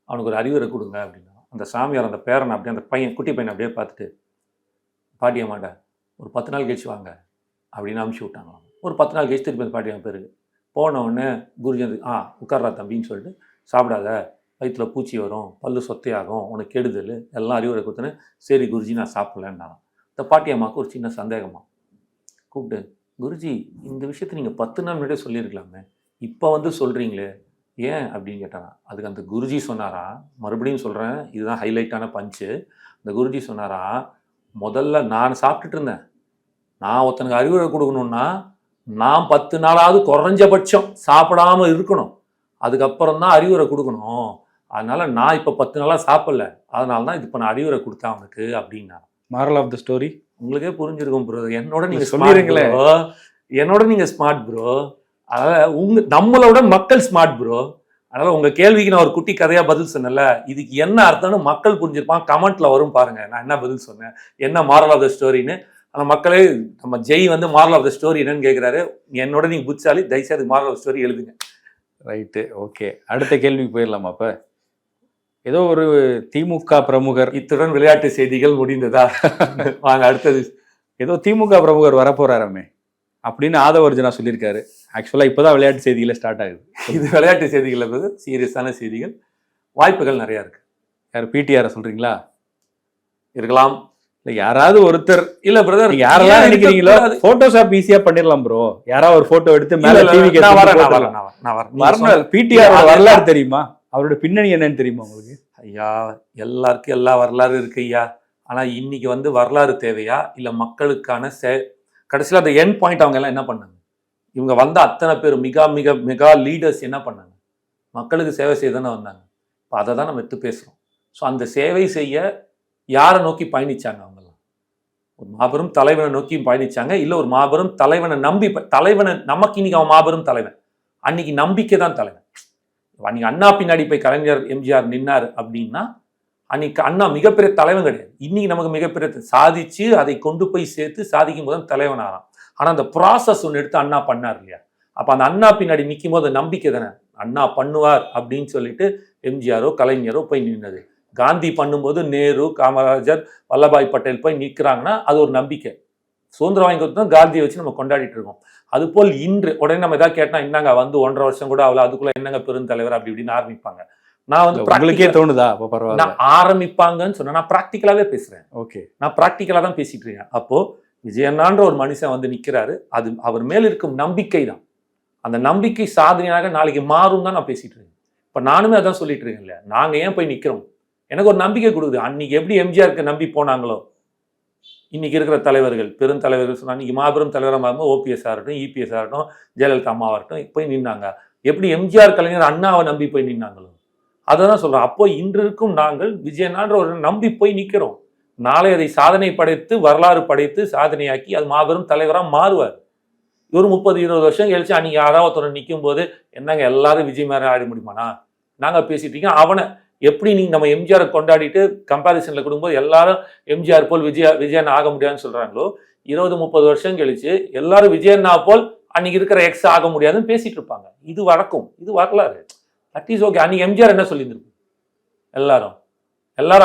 அவனுக்கு ஒரு அறிவுரை கொடுங்க அப்படின்னா அந்த சாமியார் அந்த பேரனை அப்படியே அந்த பையன் குட்டி பையனை அப்படியே பார்த்துட்டு பாட்டியம்மாட்ட ஒரு 10 நாள் கழிச்சு வாங்க அப்படின்னு அனுப்பிச்சி விட்டாங்களாம். ஒரு 10 நாள் கழிச்சு திருப்பி அந்த பாட்டியம்மா பேருக்கு போன உடனே குருஜி வந்து உட்கார்றா தம்பின்னு சொல்லிட்டு, சாப்பிடாத, வயிற்றுல பூச்சி வரும், பல்லு சொத்தையாகும், உனக்கு கெடுதல் எல்லாம் அறிவுரை கொடுத்தேன்னு, சரி குருஜி நான் சாப்பிட்லன்னாலும். இந்த பாட்டியம்மாவுக்கு ஒரு சின்ன சந்தேகமாக கூப்பிட்டு, குருஜி இந்த விஷயத்தை நீங்கள் 10 நாள் முன்னாடியே சொல்லியிருக்கலாமே, இப்போ வந்து சொல்கிறீங்களே ஏன் அப்படின்னு கேட்டானா. அதுக்கு அந்த குருஜி சொன்னாரா, மறுபடியும் சொல்கிறேன், இதுதான் ஹைலைட்டான பஞ்சு. அந்த குருஜி சொன்னாரா, முதல்ல நான் சாப்பிட்டுட்டு இருந்தேன், நான் ஒருத்தனுக்கு அறிவுரை கொடுக்கணுன்னா நான் 10 நாளாவது குறைஞ்சபட்சம் சாப்பிடாம இருக்கணும், அதுக்கப்புறம் தான் அறிவுரை கொடுக்கணும். அதனால நான் இப்போ 10 நாளாக சாப்பிடல, அதனால தான் இது இப்போ நான் அறிவுரை கொடுத்தேன் அவனுக்கு அப்படின்னா. மாரல் ஆஃப் த ஸ்டோரி உங்களுக்கே புரிஞ்சிருக்கும் ப்ரோ. என்னோட நீங்க சொல்லிடுங்களே, என்னோட நீங்க ஸ்மார்ட் ப்ரோ. அதனால நம்மளோட மக்கள் ஸ்மார்ட் ப்ரோ. அதனால உங்க கேள்விக்கு நான் ஒரு குட்டி கதையா பதில் சொன்னேன்ல, இதுக்கு என்ன அர்த்தம்னு மக்கள் புரிஞ்சிருப்பான். கமெண்ட்ல வரும் பாருங்க நான் என்ன பதில் சொன்னேன், என்ன மாரல் ஆஃப் த ஸ்டோரின்னு. அந்த மக்களே நம்ம ஜெய் வந்து மாரல் ஆஃப் த ஸ்டோரி என்னன்னு கேட்கிறாரு. என்னோட நீங்க புத்தாலி, தயவுசெய்து மாரல் ஆஃப் ஸ்டோரி எழுதுங்க. Right, okay. அடுத்த கேள்விக்கு போயிடலாமா? அப்ப ஏதோ ஒரு திமுக பிரமுகர், இத்துடன் விளையாட்டு செய்திகள் முடிந்ததா? வாங்க அடுத்தது. ஏதோ திமுக பிரமுகர் வரப்போறாராமே அப்படின்னு ஆதவர்ஜனா சொல்லியிருக்காரு. ஆக்சுவலா இப்பதான் விளையாட்டு செய்திகள ஸ்டார்ட் ஆகுது. இது விளையாட்டு செய்திகள் அல்லது சீரியஸான செய்திகள். வாய்ப்புகள் நிறைய இருக்கு. யார் பிடிஆர் சொல்றீங்களா? இருக்கலாம். இல்ல யாராவது ஒருத்தர். இல்ல பிரதர், யாரெல்லாம் நினைக்கிறீங்களோ போட்டோஷாப் ஈஸியா பண்ணிடலாம் ப்ரோ. யாராவது ஒரு போட்டோ எடுத்து மேல டிவிக்கு வரணும். பிடிஆர் வரலாறு தெரியுமா? அவரோட பின்னணி என்னன்னு தெரியுமா உங்களுக்கு? ஐயா, எல்லாருக்கும் எல்லா வரலாறு இருக்கு ஐயா. ஆனா இன்னைக்கு வந்து வரலாறு தேவையா இல்ல மக்களுக்கான கடைசியில் அந்த எண்ட் பாயிண்ட் அவங்க எல்லாம் என்ன பண்ணாங்க? இவங்க வந்த அத்தனை பேர் மெகா லீடர்ஸ் என்ன பண்ணாங்க? மக்களுக்கு சேவை செய்ய தானே வந்தாங்க. இப்போ அதை தான் நம்ம எடுத்து பேசுகிறோம். ஸோ அந்த சேவை செய்ய யாரை நோக்கி பயணிச்சாங்க? அவங்கெல்லாம் ஒரு மாபெரும் தலைவனை நோக்கி பயணிச்சாங்க. இல்லை ஒரு மாபெரும் தலைவனை நம்பி, தலைவனை நமக்கு இன்னைக்கு அவன் மாபெரும் தலைவன், அன்னைக்கு நம்பிக்கை தான் தலைவன். அன்னைக்கு அண்ணா பின்னாடி போய் கலைஞர் எம்ஜிஆர் நின்னார் அப்படின்னா அன்னைக்கு அண்ணா மிகப்பெரிய தலைவன் கிடையாது. இன்னைக்கு நமக்கு மிகப்பெரிய சாதிச்சு அதை கொண்டு போய் சேர்த்து சாதிக்கும் போது தலைவன் ஆகிறான். ஆனால் அந்த ப்ராசஸ் ஒன்று எடுத்து அண்ணா பண்ணார் இல்லையா? அப்போ அந்த அண்ணா பின்னாடி நிற்கும் போது நம்பிக்கை தானே, அண்ணா பண்ணுவார் அப்படின்னு சொல்லிட்டு எம்ஜிஆரோ கலைஞரோ போய் நின்னது. காந்தி பண்ணும்போது நேரு, காமராஜர், வல்லபாய் பட்டேல் போய் நிற்கிறாங்கன்னா அது ஒரு நம்பிக்கை. சுதந்திரம் வாங்கி கொடுத்து தான் காந்தியை வச்சு நம்ம கொண்டாடிட்டு இருக்கோம். அதுபோல் இன்று உடனே நம்ம எதாவது கேட்டால் என்னங்க வந்து 1.5 வருஷம் கூட அவ்வளோ, அதுக்குள்ள என்னங்க பெருந்தலைவர் அப்படி இப்படின்னு ஆரம்பிப்பாங்க. நான் வந்து உங்களுக்கே தோணுதா? நான் ஆரம்பிப்பாங்கன்னு சொன்னா நான் ப்ராக்டிக்கலாவே பேசுறேன். ஓகே, நான் ப்ராக்டிக்கலா தான் பேசிட்டு இருக்கேன். அப்போ விஜயண்ணான்ற ஒரு மனுஷன் வந்து நிக்கிறாரு, அது அவர் மேல் இருக்கும் நம்பிக்கை தான். அந்த நம்பிக்கை சாதனையாக நாளைக்கு மாறும் தான் நான் பேசிட்டு இருக்கேன். இப்ப நானுமே அதான் சொல்லிட்டு இருக்கேன் இல்லையா, நாங்க ஏன் போய் நிக்கிறோம்? எனக்கு ஒரு நம்பிக்கை கொடுக்குது. அன்னைக்கு எப்படி எம்ஜிஆருக்கு நம்பி போனாங்களோ இன்னைக்கு இருக்கிற தலைவர்கள், பெருந்தலைவர்கள் சொன்னா இன்னைக்கு மாபெரும் தலைவராக மாறும்போது ஓபிஎஸ் ஆகட்டும், இபிஎஸ் ஆகட்டும், ஜெயலலிதா அம்மாவாகட்டும் போய் நின்னாங்க. எப்படி எம்ஜிஆர் கலைஞர் அண்ணாவை நம்பி போய் நின்னாங்களோ அதை தான் சொல்றேன். அப்போ இன்று இருக்கும் நாங்கள் விஜயண்ணான்ற ஒரு நம்பி போய் நிற்கிறோம். நாளை அதை சாதனை படைத்து வரலாறு படைத்து சாதனையாக்கி அது மாபெரும் தலைவராக மாறுவார். ஒரு 30-20 வருஷம் கழிச்சு அன்னைக்கு யாராவது ஒருத்தர் நிற்கும் போது என்னங்க எல்லாரும் விஜய் மாதிரி ஆட முடியுமாண்ணா நாங்கள் பேசிட்டு இருக்கோம். அவனை எப்படி நீங்கள் நம்ம எம்ஜிஆரை கொண்டாடிட்டு கம்பேரிசனில் கொடுக்கும்போது எல்லாரும் எம்ஜிஆர் போல் விஜயண்ணா ஆக முடியாதுன்னு சொல்கிறாங்களோ, 20-30 வருஷம் கழிச்சு எல்லாரும் விஜயண்ணா போல் அன்னைக்கு இருக்கிற எக்ஸ் ஆக முடியாதுன்னு பேசிட்டு இருப்பாங்க. இது வழக்கம், இது வரலாறு. That is okay. அன்னைக்கு எம்ஜிஆர் என்ன சொல்லியிருந்திருக்கும்? எல்லாரும்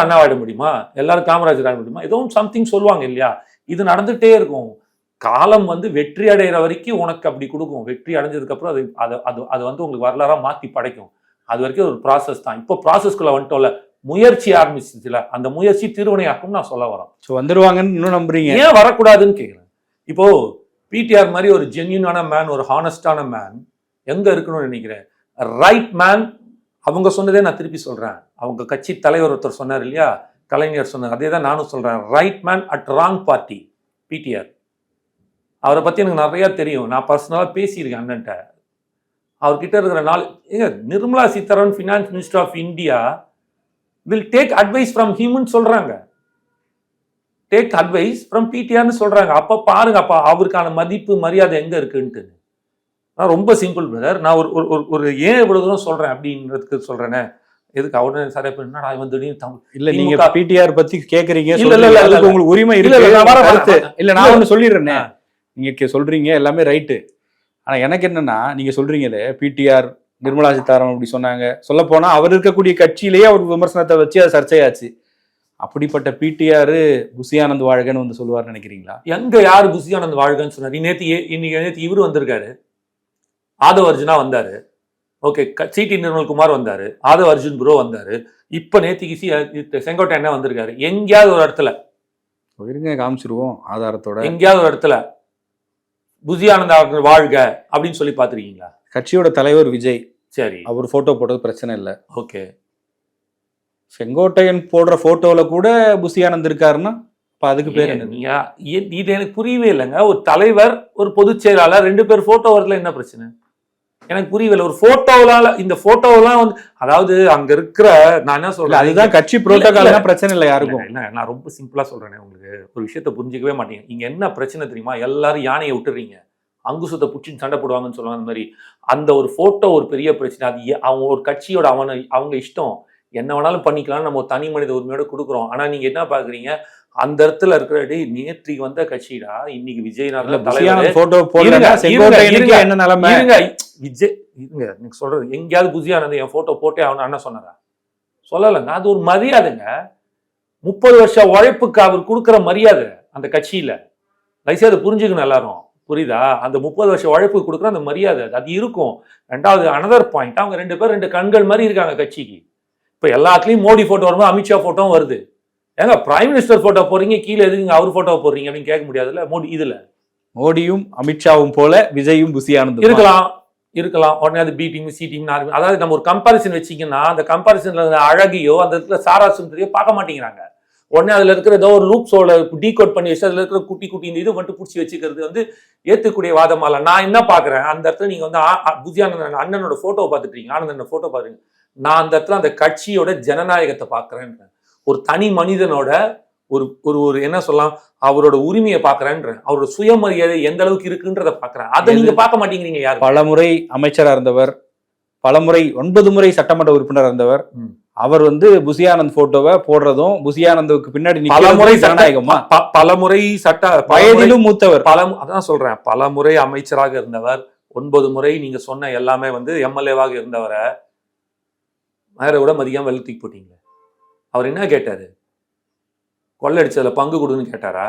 அண்ணா ஆட முடியுமா, எல்லாரும் காமராஜர் ஆட முடியுமா, ஏதோ சம்திங் சொல்லுவாங்க இல்லையா? இது நடந்துகிட்டே இருக்கும். காலம் வந்து வெற்றி அடைகிற வரைக்கும் உனக்கு அப்படி கொடுக்கும். வெற்றி அடைஞ்சதுக்கப்புறம் அது வந்து உங்களுக்கு வரலாறாக மாற்றி படைக்கும். அது வரைக்கும் ஒரு ப்ராசஸ் தான். இப்போ ப்ராசஸ்குள்ள வந்துட்டோம்ல, முயற்சி ஆரம்பிச்சிச்சுல, அந்த முயற்சி திருவினையாக்கும் நான் சொல்ல வரேன். ஸோ வந்துருவாங்கன்னு இன்னும் நம்புறீங்க? ஏன் வரக்கூடாதுன்னு கேட்குறேன். இப்போ பிடிஆர் மாதிரி ஒரு ஜென்யூனான மேன், ஒரு ஹானஸ்டான மேன் எங்க இருக்கணும்னு நினைக்கிறேன். Right man. அவங்க சொன்னதே நான் திருப்பி சொல்றேன். அவங்க கட்சி தலைவர் ஒருத்தர் சொன்னார் இல்லையா, கலைஞர் சொன்னார், அதே தான் நானும் சொல்றேன். Right man at wrong party. PTR அவரை பத்தி எனக்கு நிறைய தெரியும். நான் பர்சனலா பேசியிருக்கேன் அண்ணன்ட்ட. அவர்கிட்ட இருக்கிற Nirmala Sitharaman finance minister of India will take advice from ஹிம்னு சொல்றாங்க. டேக் அட்வைஸ் ஃப்ரம் பிடிஆர்னு சொல்றாங்க. அப்ப பாருங்க, அப்ப அவருக்கான மதிப்பு மரியாதை எங்க இருக்குன்ட்டு. நான் ரொம்ப சிம்பிள் பிரதர். நான் ஒரு ஏன் இவ்வளவு தூரம் சொல்றேன் அப்படின்றதுக்கு சொல்றேனே. எதுக்கு அவனே சரியா பண்ணா வந்து இல்ல நீங்க பிடிஆர் பத்தி கேக்குறீங்க, உங்களுக்கு உரிமை இருக்கு. இல்ல நான் ஒண்ணு சொல்லிடுறேன். நீங்க சொல்றீங்க எல்லாமே ரைட்டு. ஆனா எனக்கு என்னன்னா, நீங்க சொல்றீங்களே பிடிஆர் நிர்மலா சீதாராமன் அப்படி சொன்னாங்க. சொல்ல போனா அவர் இருக்கக்கூடிய கட்சியிலேயே அவர் விமர்சனத்தை வச்சு அது சர்ச்சையாச்சு. அப்படிப்பட்ட பிடிஆர் புசி ஆனந்த் வாழ்கன்னு வந்து சொல்லுவார்னு நினைக்கிறீங்களா? எங்க யாரு புசி ஆனந்த் வாழ்கன்னு சொன்னாரு? நேத்து இவரு வந்திருக்காரு, ஆதவ அர்ஜுனா வந்தாரு. ஓகே, சிடி நிர்மல்குமார் வந்தாரு, ஆதவ அர்ஜுன் ப்ரோ வந்தாரு. இப்ப நேத்திக்கு செங்கோட்டை என்ன வந்திருக்காரு? எங்கேயாவது ஒரு இடத்துல இருங்க காமிச்சிருவோம் ஆதாரத்தோட. எங்கேயாவது ஒரு இடத்துல புசி ஆனந்த் அவர்கள் வாழ்க அப்படின்னு சொல்லி பாத்திருக்கீங்களா? கட்சியோட தலைவர் விஜய், சரி, அவர் போட்டோ போட்டது பிரச்சனை இல்லை. ஓகே. செங்கோட்டையன் போடுற போட்டோல கூட புசி ஆனந்த் இருக்காருன்னா இப்ப அதுக்கு பேர் என்ன? இது எனக்கு புரியவே இல்லைங்க. ஒரு தலைவர், ஒரு பொதுச் செயலாளர், 2 பேர் போட்டோ வரதுல என்ன பிரச்சனை? எனக்கு புரியவில்லை. ஒரு போட்டோவால இந்த போட்டோவெல்லாம் வந்து, அதாவது அங்க இருக்கிற, நான் என்ன சொல்றேன், அதுதான் கட்சி புரோட்டோகால், பிரச்சனை இல்லை யாருக்கும். என்ன, நான் ரொம்ப சிம்பிளா சொல்றேன், உங்களுக்கு ஒரு விஷயத்த புரிஞ்சிக்கவே மாட்டீங்க. இங்க என்ன பிரச்சனை தெரியுமா? எல்லாரும் யானையை விட்டுறீங்க, அங்குசத்தை புடிச்சின்னு சண்டை போடுவாங்கன்னு சொல்லுவாங்க. அந்த மாதிரி அந்த ஒரு போட்டோ ஒரு பெரிய பிரச்சனை. அது அவங்க ஒரு கட்சியோட அவங்க இஷ்டம், என்ன வேணாலும் பண்ணிக்கலாம், நம்ம ஒரு தனி மனித உரிமையோட கொடுக்குறோம். ஆனா நீங்க என்ன பாக்குறீங்க, அந்த இடத்துல இருக்கிற நேற்று வந்த கட்சிடா இன்னைக்கு விஜய் என்ன நிலைமை? விஜய் இருங்க, நீங்க சொல்றது எங்கேயாவது புசி ஆனந்த் என் போட்டோ போட்டே அவனு என்ன சொன்னாரா? சொல்லலைங்க. அது ஒரு மரியாதைங்க. 30 வருஷ உழைப்புக்கு அவர் கொடுக்குற மரியாதை அந்த கட்சியில. வயசு அதை புரிஞ்சுக்கணும் எல்லாரும், புரியுதா? அந்த 30 வருஷ உழைப்பு கொடுக்குற அந்த மரியாதை அது இருக்கும். ரெண்டாவது அனதர் பாயிண்ட், அவங்க 2 பேர் 2 கண்கள் மாதிரி இருக்காங்க கட்சிக்கு. இப்ப எல்லாத்துலயும் மோடி போட்டோ வரும்போது அமித்ஷா போட்டோவும் வருது. ஏங்க பிரைம் மினிஸ்டர் போட்டோ போறீங்க, கீழே எதுங்க அவர் போட்டோ போடுறீங்க அப்படின்னு கேட்க முடியாதுல்ல. மோடியும் அமித்ஷாவும் போல விஜயும் புசி ஆனந்த் இருக்கலாம். உடனே அது பி டீம் சி டீம், அதாவது நம்ம ஒரு கம்பாரிசன் வச்சிங்கன்னா அந்த கம்பாரிசன்ல அழகியோ அந்த இடத்துல சாராசுந்தரியோ பார்க்க மாட்டேங்கிறாங்க. உடனே அதுல இருக்கிற ஏதோ ஒரு லூப்ஸோட டீகோட் பண்ணி வச்சு அதுல இருக்கிற குட்டி குட்டி இந்த இது மட்டும் பிடிச்சி வச்சுக்கிறது வந்து ஏத்துக்கூடிய வாதமால. நான் என்ன பாக்குறேன், அந்த இடத்துல நீங்க வந்து புசி ஆனந்த் அண்ணனோட போட்டோ பார்த்துட்டீங்க, ஆனந்தனோட போட்டோ பாருங்க. நான் அந்த இடத்துல அந்த கட்சியோட ஜனநாயகத்தை பாக்குறேன். ஒரு தனி மனிதனோட ஒரு ஒரு என்ன சொல்லலாம், அவரோட உரிமையை பாக்குறேன்ற, அவரோட சுயமரியாதை எந்த அளவுக்கு இருக்குன்றத பாக்குறேன். அதை நீங்க பார்க்க மாட்டேங்கிறீங்க. யார் பலமுறை அமைச்சரா இருந்தவர், பலமுறை 9 முறை சட்டமன்ற உறுப்பினர் இருந்தவர், அவர் வந்து புசி ஆனந்த் போட்டோவை போடுறதும் புசி ஆனந்துக்கு பின்னாடி பலமுறை ஜனநாயகமா, பலமுறை சட்ட வயதிலும் மூத்தவர், அதான் சொல்றேன், பலமுறை அமைச்சராக இருந்தவர், 9 முறை நீங்க சொன்ன எல்லாமே வந்து எம்எல்ஏவாக இருந்தவரை வேற கூட மதியம் வெள்ள தூக்கி போட்டீங்க. அவர் என்ன கேட்டாரு? கொள்ளடிச்சதுல பங்கு கொடுன்னு கேட்டாரா?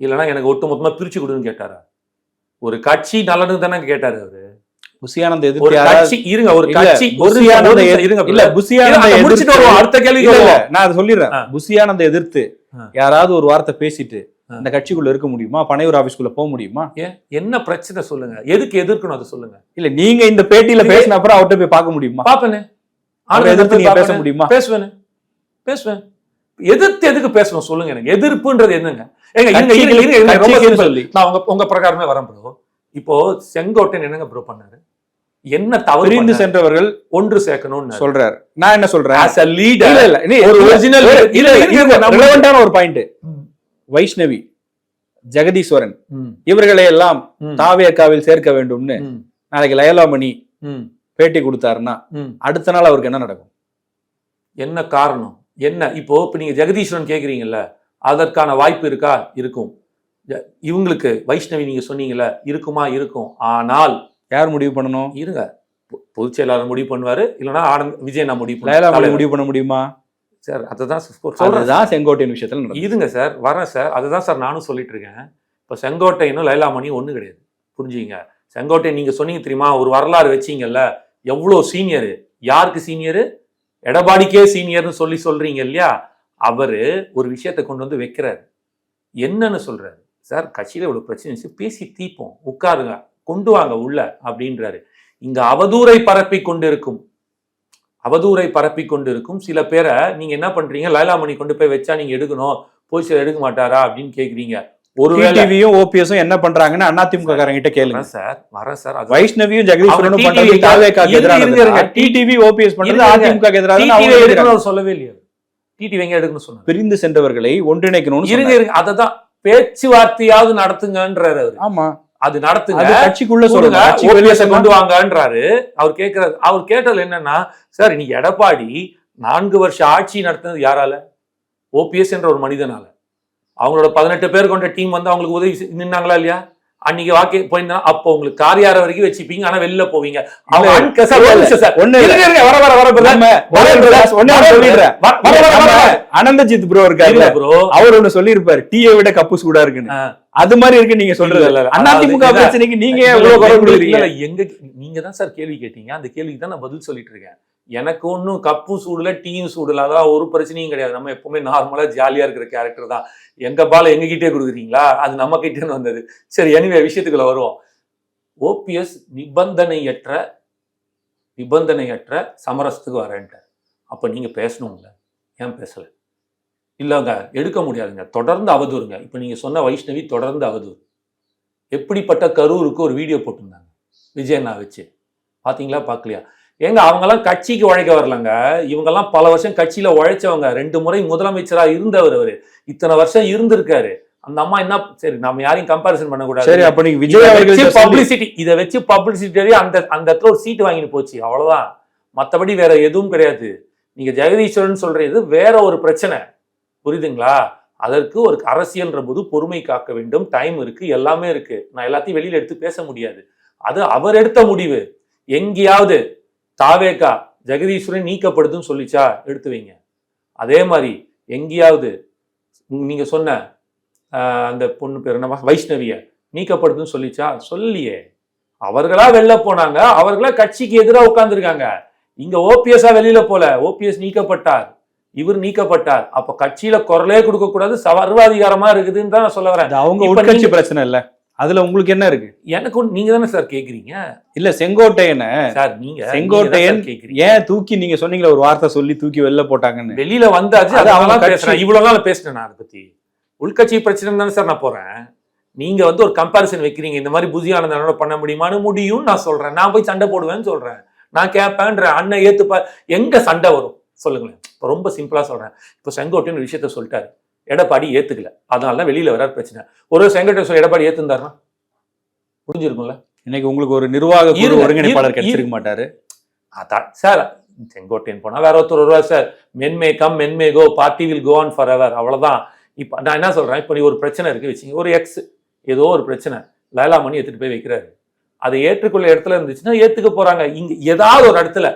இல்லைன்னா எனக்கு ஒட்டு மொத்தமா பிரிச்சு கொடுன்னு கேட்டாரா? ஒரு கட்சி நல்லது தானே கேட்டாரு அவரு. புசி ஆனந்த் எதிர்த்து யாராவது ஒரு வார்த்தை பேசிட்டு இந்த கட்சிக்குள்ள இருக்க முடியுமா? பனையூர் ஆபீஸ்க்குள்ள போக முடியுமா? என்ன பிரச்சனை சொல்லுங்க, எதுக்கு எதிர்க்கணும் அதை சொல்லுங்க. இல்ல நீங்க இந்த பேட்டியில பேசின அப்புறம் அவர்கிட்ட போய் பார்க்க முடியுமா? பாப்பேனே. எதிர்த்து நீங்க பேச முடியுமா? பேசுவேன். எதிர்த்து எதுக்கு பேசணும் சொல்லுங்க. எனக்கு எதிர்ப்புன்றது என்னங்க? நான் உங்க பிரகாரமே வரேன் ப்ரோ. இப்போ செங்கோட்டையன் என்னங்க ப்ரோ பண்ணாரு? என்ன தவறு? பிரிந்து சென்றவர்கள் ஒன்று சேர்க்கணும்னு சொல்றாரு. நான் என்ன சொல்றேன், as a leader ஒரு ஒரிஜினல் ரிலவெண்டான ஒரு பாயிண்ட், வைஷ்ணவி, ஜெகதீஸ்வரன் இவர்களை எல்லாம் தாவேகாவில் சேர்க்க வேண்டும்னு நாளைக்கு லயலாமணி பேட்டி கொடுத்தாருன்னா அடுத்த நாள் அவருக்கு என்ன நடக்கும்? என்ன காரணம் என்ன? இப்போ நீங்க ஜெகதீஸ்வரன் கேக்குறீங்கல்ல, அதற்கான வாய்ப்பு இருக்கா? இருக்கும். இவங்களுக்கு வைஷ்ணவி நீங்க சொன்னீங்கல்ல, இருக்குமா? இருக்கும். ஆனால் யார் முடிவு பண்ணணும்? இருங்க, பொதுச் செயலாளர் முடிவு பண்ணுவாரு, இல்லைன்னா விஜய் நான் முடிவு பண்ண முடியுமா சார்? அதுதான் செங்கோட்டையன் விஷயத்துல இருங்க சார், வரேன் சார். அதுதான் சார் நானும் சொல்லிட்டு இருக்கேன். இப்போ செங்கோட்டையனும் லைலாமணி ஒண்ணு கிடையாது, புரிஞ்சுங்க. செங்கோட்டையன் நீங்க சொன்னீங்க தெரியுமா, ஒரு வரலாறு வச்சீங்கல்ல, எவ்வளவு சீனியரு, யாருக்கு சீனியரு? எடப்பாடிக்கே சீனியர்னு சொல்றீங்க இல்லையா? அவரு ஒரு விஷயத்தை கொண்டு வந்து வைக்கிறாரு. என்னன்னு சொல்றாரு? சார் கட்சியில இவ்வளவு பிரச்சனை பேசி தீப்போம், உட்காருங்க, கொண்டு வாங்க உள்ள அப்படின்றாரு. இங்க அவதூறை பரப்பி கொண்டிருக்கும் சில பேரை நீங்க என்ன பண்றீங்க? லைலாமணி கொண்டு போய் வச்சா நீங்க எடுக்கணும், போய் சில எடுக்க மாட்டாரா அப்படின்னு கேக்குறீங்க. ஒருவேளை ஓபிஎஸும் என்ன பண்றாங்கன்னு அதிமுக காரங்கிட்ட கேளுங்க சார். வரேன் சார். வைஷ்ணவியும் ஜெகதீஸ்வரனும் பண்றது தாவேகாக்கு எதிரானது, டிடிவி ஓபிஎஸ் பண்றது அதிமுக எதிரானது சொல்லவே இல்லையா? டிடிவி எங்க எடுக்கணும் சொன்னாங்க? பிரிந்து சென்றவர்களை ஒன்றிணைக்கணும்னு. இருங்க அததான் பேச்சுவார்த்தையாவது நடத்துங்கன்றாரு அவரு. ஆமா, அது நடத்துங்க, கட்சிக்குள்ள சொல்லுங்க, கொண்டு வாங்கன்றாரு. அவர் கேட்கிறாரு. அவர் கேட்டது என்னன்னா, சார் இன்னைக்கு எடப்பாடி 4 வருஷம் ஆட்சி நடத்தினது யாரால? ஓபிஎஸ் என்ற ஒரு மனிதனால. அவங்களோட 18 பேர் கொண்ட டீம் வந்து அவங்களுக்கு உதவி நின்னாங்களா இல்லையா? அன்னைக்கு வாக்கி போயிருந்தா அப்போ உங்களுக்கு காரியார வரைக்கும் வச்சுப்பீங்க, ஆனா வெளில போவீங்க. அனந்தஜித் ப்ரோ இருக்காரு ப்ரோ, அவர் ஒண்ணு சொல்லி இருப்பாரு, டீயை விட கப்பு சூடா இருக்குன்னு. அது மாதிரி இருக்கு நீங்க சொல்றது. அதிமுக பிரச்சனைக்கு நீங்க எங்க நீங்க தான் சார் கேள்வி கேட்டீங்க, அந்த கேள்விக்கு தான் நான் பதில் சொல்லிட்டு இருக்கேன். எனக்கு ஒன்றும் கப்பும் சூடுல டீயும் சூடுல, அதான் ஒரு பிரச்சனையும் கிடையாது. நம்ம எப்பவுமே நார்மலா ஜாலியா இருக்கிற கேரக்டர் தான். எங்க பால எங்ககிட்டே கொடுக்குறீங்களா, அது நம்ம கிட்டே வந்தது. சரி, எனிவே விஷயத்துக்குள்ள வருவோம். ஓபிஎஸ் நிபந்தனையற்ற சமரசத்துக்கு வரேன்ட்டார். அப்ப நீங்க பேசணும்ல, ஏன் பேசல? இல்லங்க எடுக்க முடியாதுங்க, தொடர்ந்து அவதூறுங்க. இப்ப நீங்க சொன்ன வைஷ்ணவி தொடர்ந்து அவதூறு. எப்படிப்பட்ட கரூருக்கு ஒரு வீடியோ போட்டிருந்தாங்க விஜயண்ணா வச்சு, பாத்தீங்களா பார்க்கலையா? ஏங்க அவங்கெல்லாம் கட்சிக்கு உழைக்க வரலங்க, இவங்கெல்லாம் பல வருஷம் கட்சியில உழைச்சவங்க. 2 முறை முதலமைச்சரா இருந்தவர், அவரு இத்தனை வருஷம் இருந்திருக்காரு. அந்த அம்மா என்ன, சரி நம்ம யாரையும் கம்பேரிசன் பண்ணக்கூடாது. சரி, அப்ப நீங்க விஜய் பப்ளிசிட்டி, இதை வச்சு பப்ளிசிட்டி அந்த இடத்துல ஒரு சீட்டு வாங்கிட்டு போச்சு, அவ்வளவுதான். மற்றபடி வேற எதுவும் கிடையாது. நீங்க ஜெகதீஸ்வரன் சொல்றது வேற ஒரு பிரச்சனை, புரியுதுங்களா? அதற்கு ஒரு அரசியல்ன்ற போது பொறுமை காக்க வேண்டும், டைம் இருக்கு, எல்லாமே இருக்கு. நான் எல்லாத்தையும் வெளியில எடுத்து பேச முடியாது. அது அவர் எடுத்த முடிவு. எங்கேயாவது தாவேகா ஜெகதீஸ்வரன் நீக்கப்படுதுன்னு சொல்லிச்சா, எடுத்து வைங்க. அதே மாதிரி எங்கேயாவது நீங்க சொன்ன அந்த பொண்ணு பேர் என்ன, வைஷ்ணவிய நீக்கப்படுதுன்னு சொல்லிச்சா, சொல்லியே. அவர்களா வெளில போனாங்க, அவர்களா கட்சிக்கு எதிராக உட்கார்ந்துருக்காங்க. இங்க ஓபிஎஸ்ஆ வெளியில போல, ஓபிஎஸ் நீக்கப்பட்டார், இவர் நீக்கப்பட்டார். அப்ப கட்சியில குரலே கொடுக்க கூடாது, சர்வாதிகாரமா இருக்குதுன்னு தான் நான் சொல்ல வரேன். அவங்க உட்கட்சி பிரச்சனை இல்ல, அதுல உங்களுக்கு என்ன இருக்கு? எனக்கு நீங்க தானே சார் கேக்குறீங்க. இல்ல செங்கோட்டையனை சார், நீங்க செங்கோட்டையன் ஏன் தூக்கி, நீங்க சொன்னீங்களா ஒரு வார்த்தை சொல்லி தூக்கி வெளில போட்டாங்கன்னு, வெளியில வந்தாச்சு. அதெல்லாம் பேசுறேன், இவ்வளவு நாள் பேசினேன் நான் அதை பத்தி. உள்கட்சி பிரச்சனை தானே சார் நான் போறேன். நீங்க ஒரு கம்பாரிசன் வைக்கிறீங்க, இந்த மாதிரி புஜி ஆனந்தனோட பண்ண முடியுமான்னு. முடியும் நான் சொல்றேன், நான் போய் சண்டை போடுவேன்னு சொல்றேன், நான் கேட்பேன்ற. அண்ணன் ஏத்துப்பா, எங்க சண்டை வரும் சொல்லுங்களேன். இப்போ ரொம்ப சிம்பிளா சொல்றேன். இப்போ செங்கோட்டையன் ஒரு விஷயத்த சொல்லிட்டாரு, எடப்பாடி ஏத்துக்கல, அதனால வெளியில வர பிரச்சனை. ஒரு செங்கோட்டையன் எடப்பாடி ஏத்துந்தாருன்னா முடிஞ்சிருக்கும்ல. இன்னைக்கு உங்களுக்கு ஒரு நிர்வாக ஒருங்கிணைப்பாளர் கிடைச்சிருக்க மாட்டாரு. அதான் சார், செங்கோட்டையன் போனா வேற ஒருத்தர் வருவார் sir. Men may come men may go, party will go on forever, அவ்வளவுதான். இப்போ நான் என்ன சொல்றேன், இப்போ நீ ஒரு பிரச்சனை இருக்கு வச்சுங்க, ஒரு எக்ஸ் ஏதோ ஒரு பிரச்சனை லைலாமணி எடுத்துட்டு போய் வைக்கிறாரு. அதை ஏற்றுக்கொள்ள இடத்துல இருந்துச்சுன்னா ஏத்துக்க போறாங்க. இங்க ஏதாவது ஒரு இடத்துல,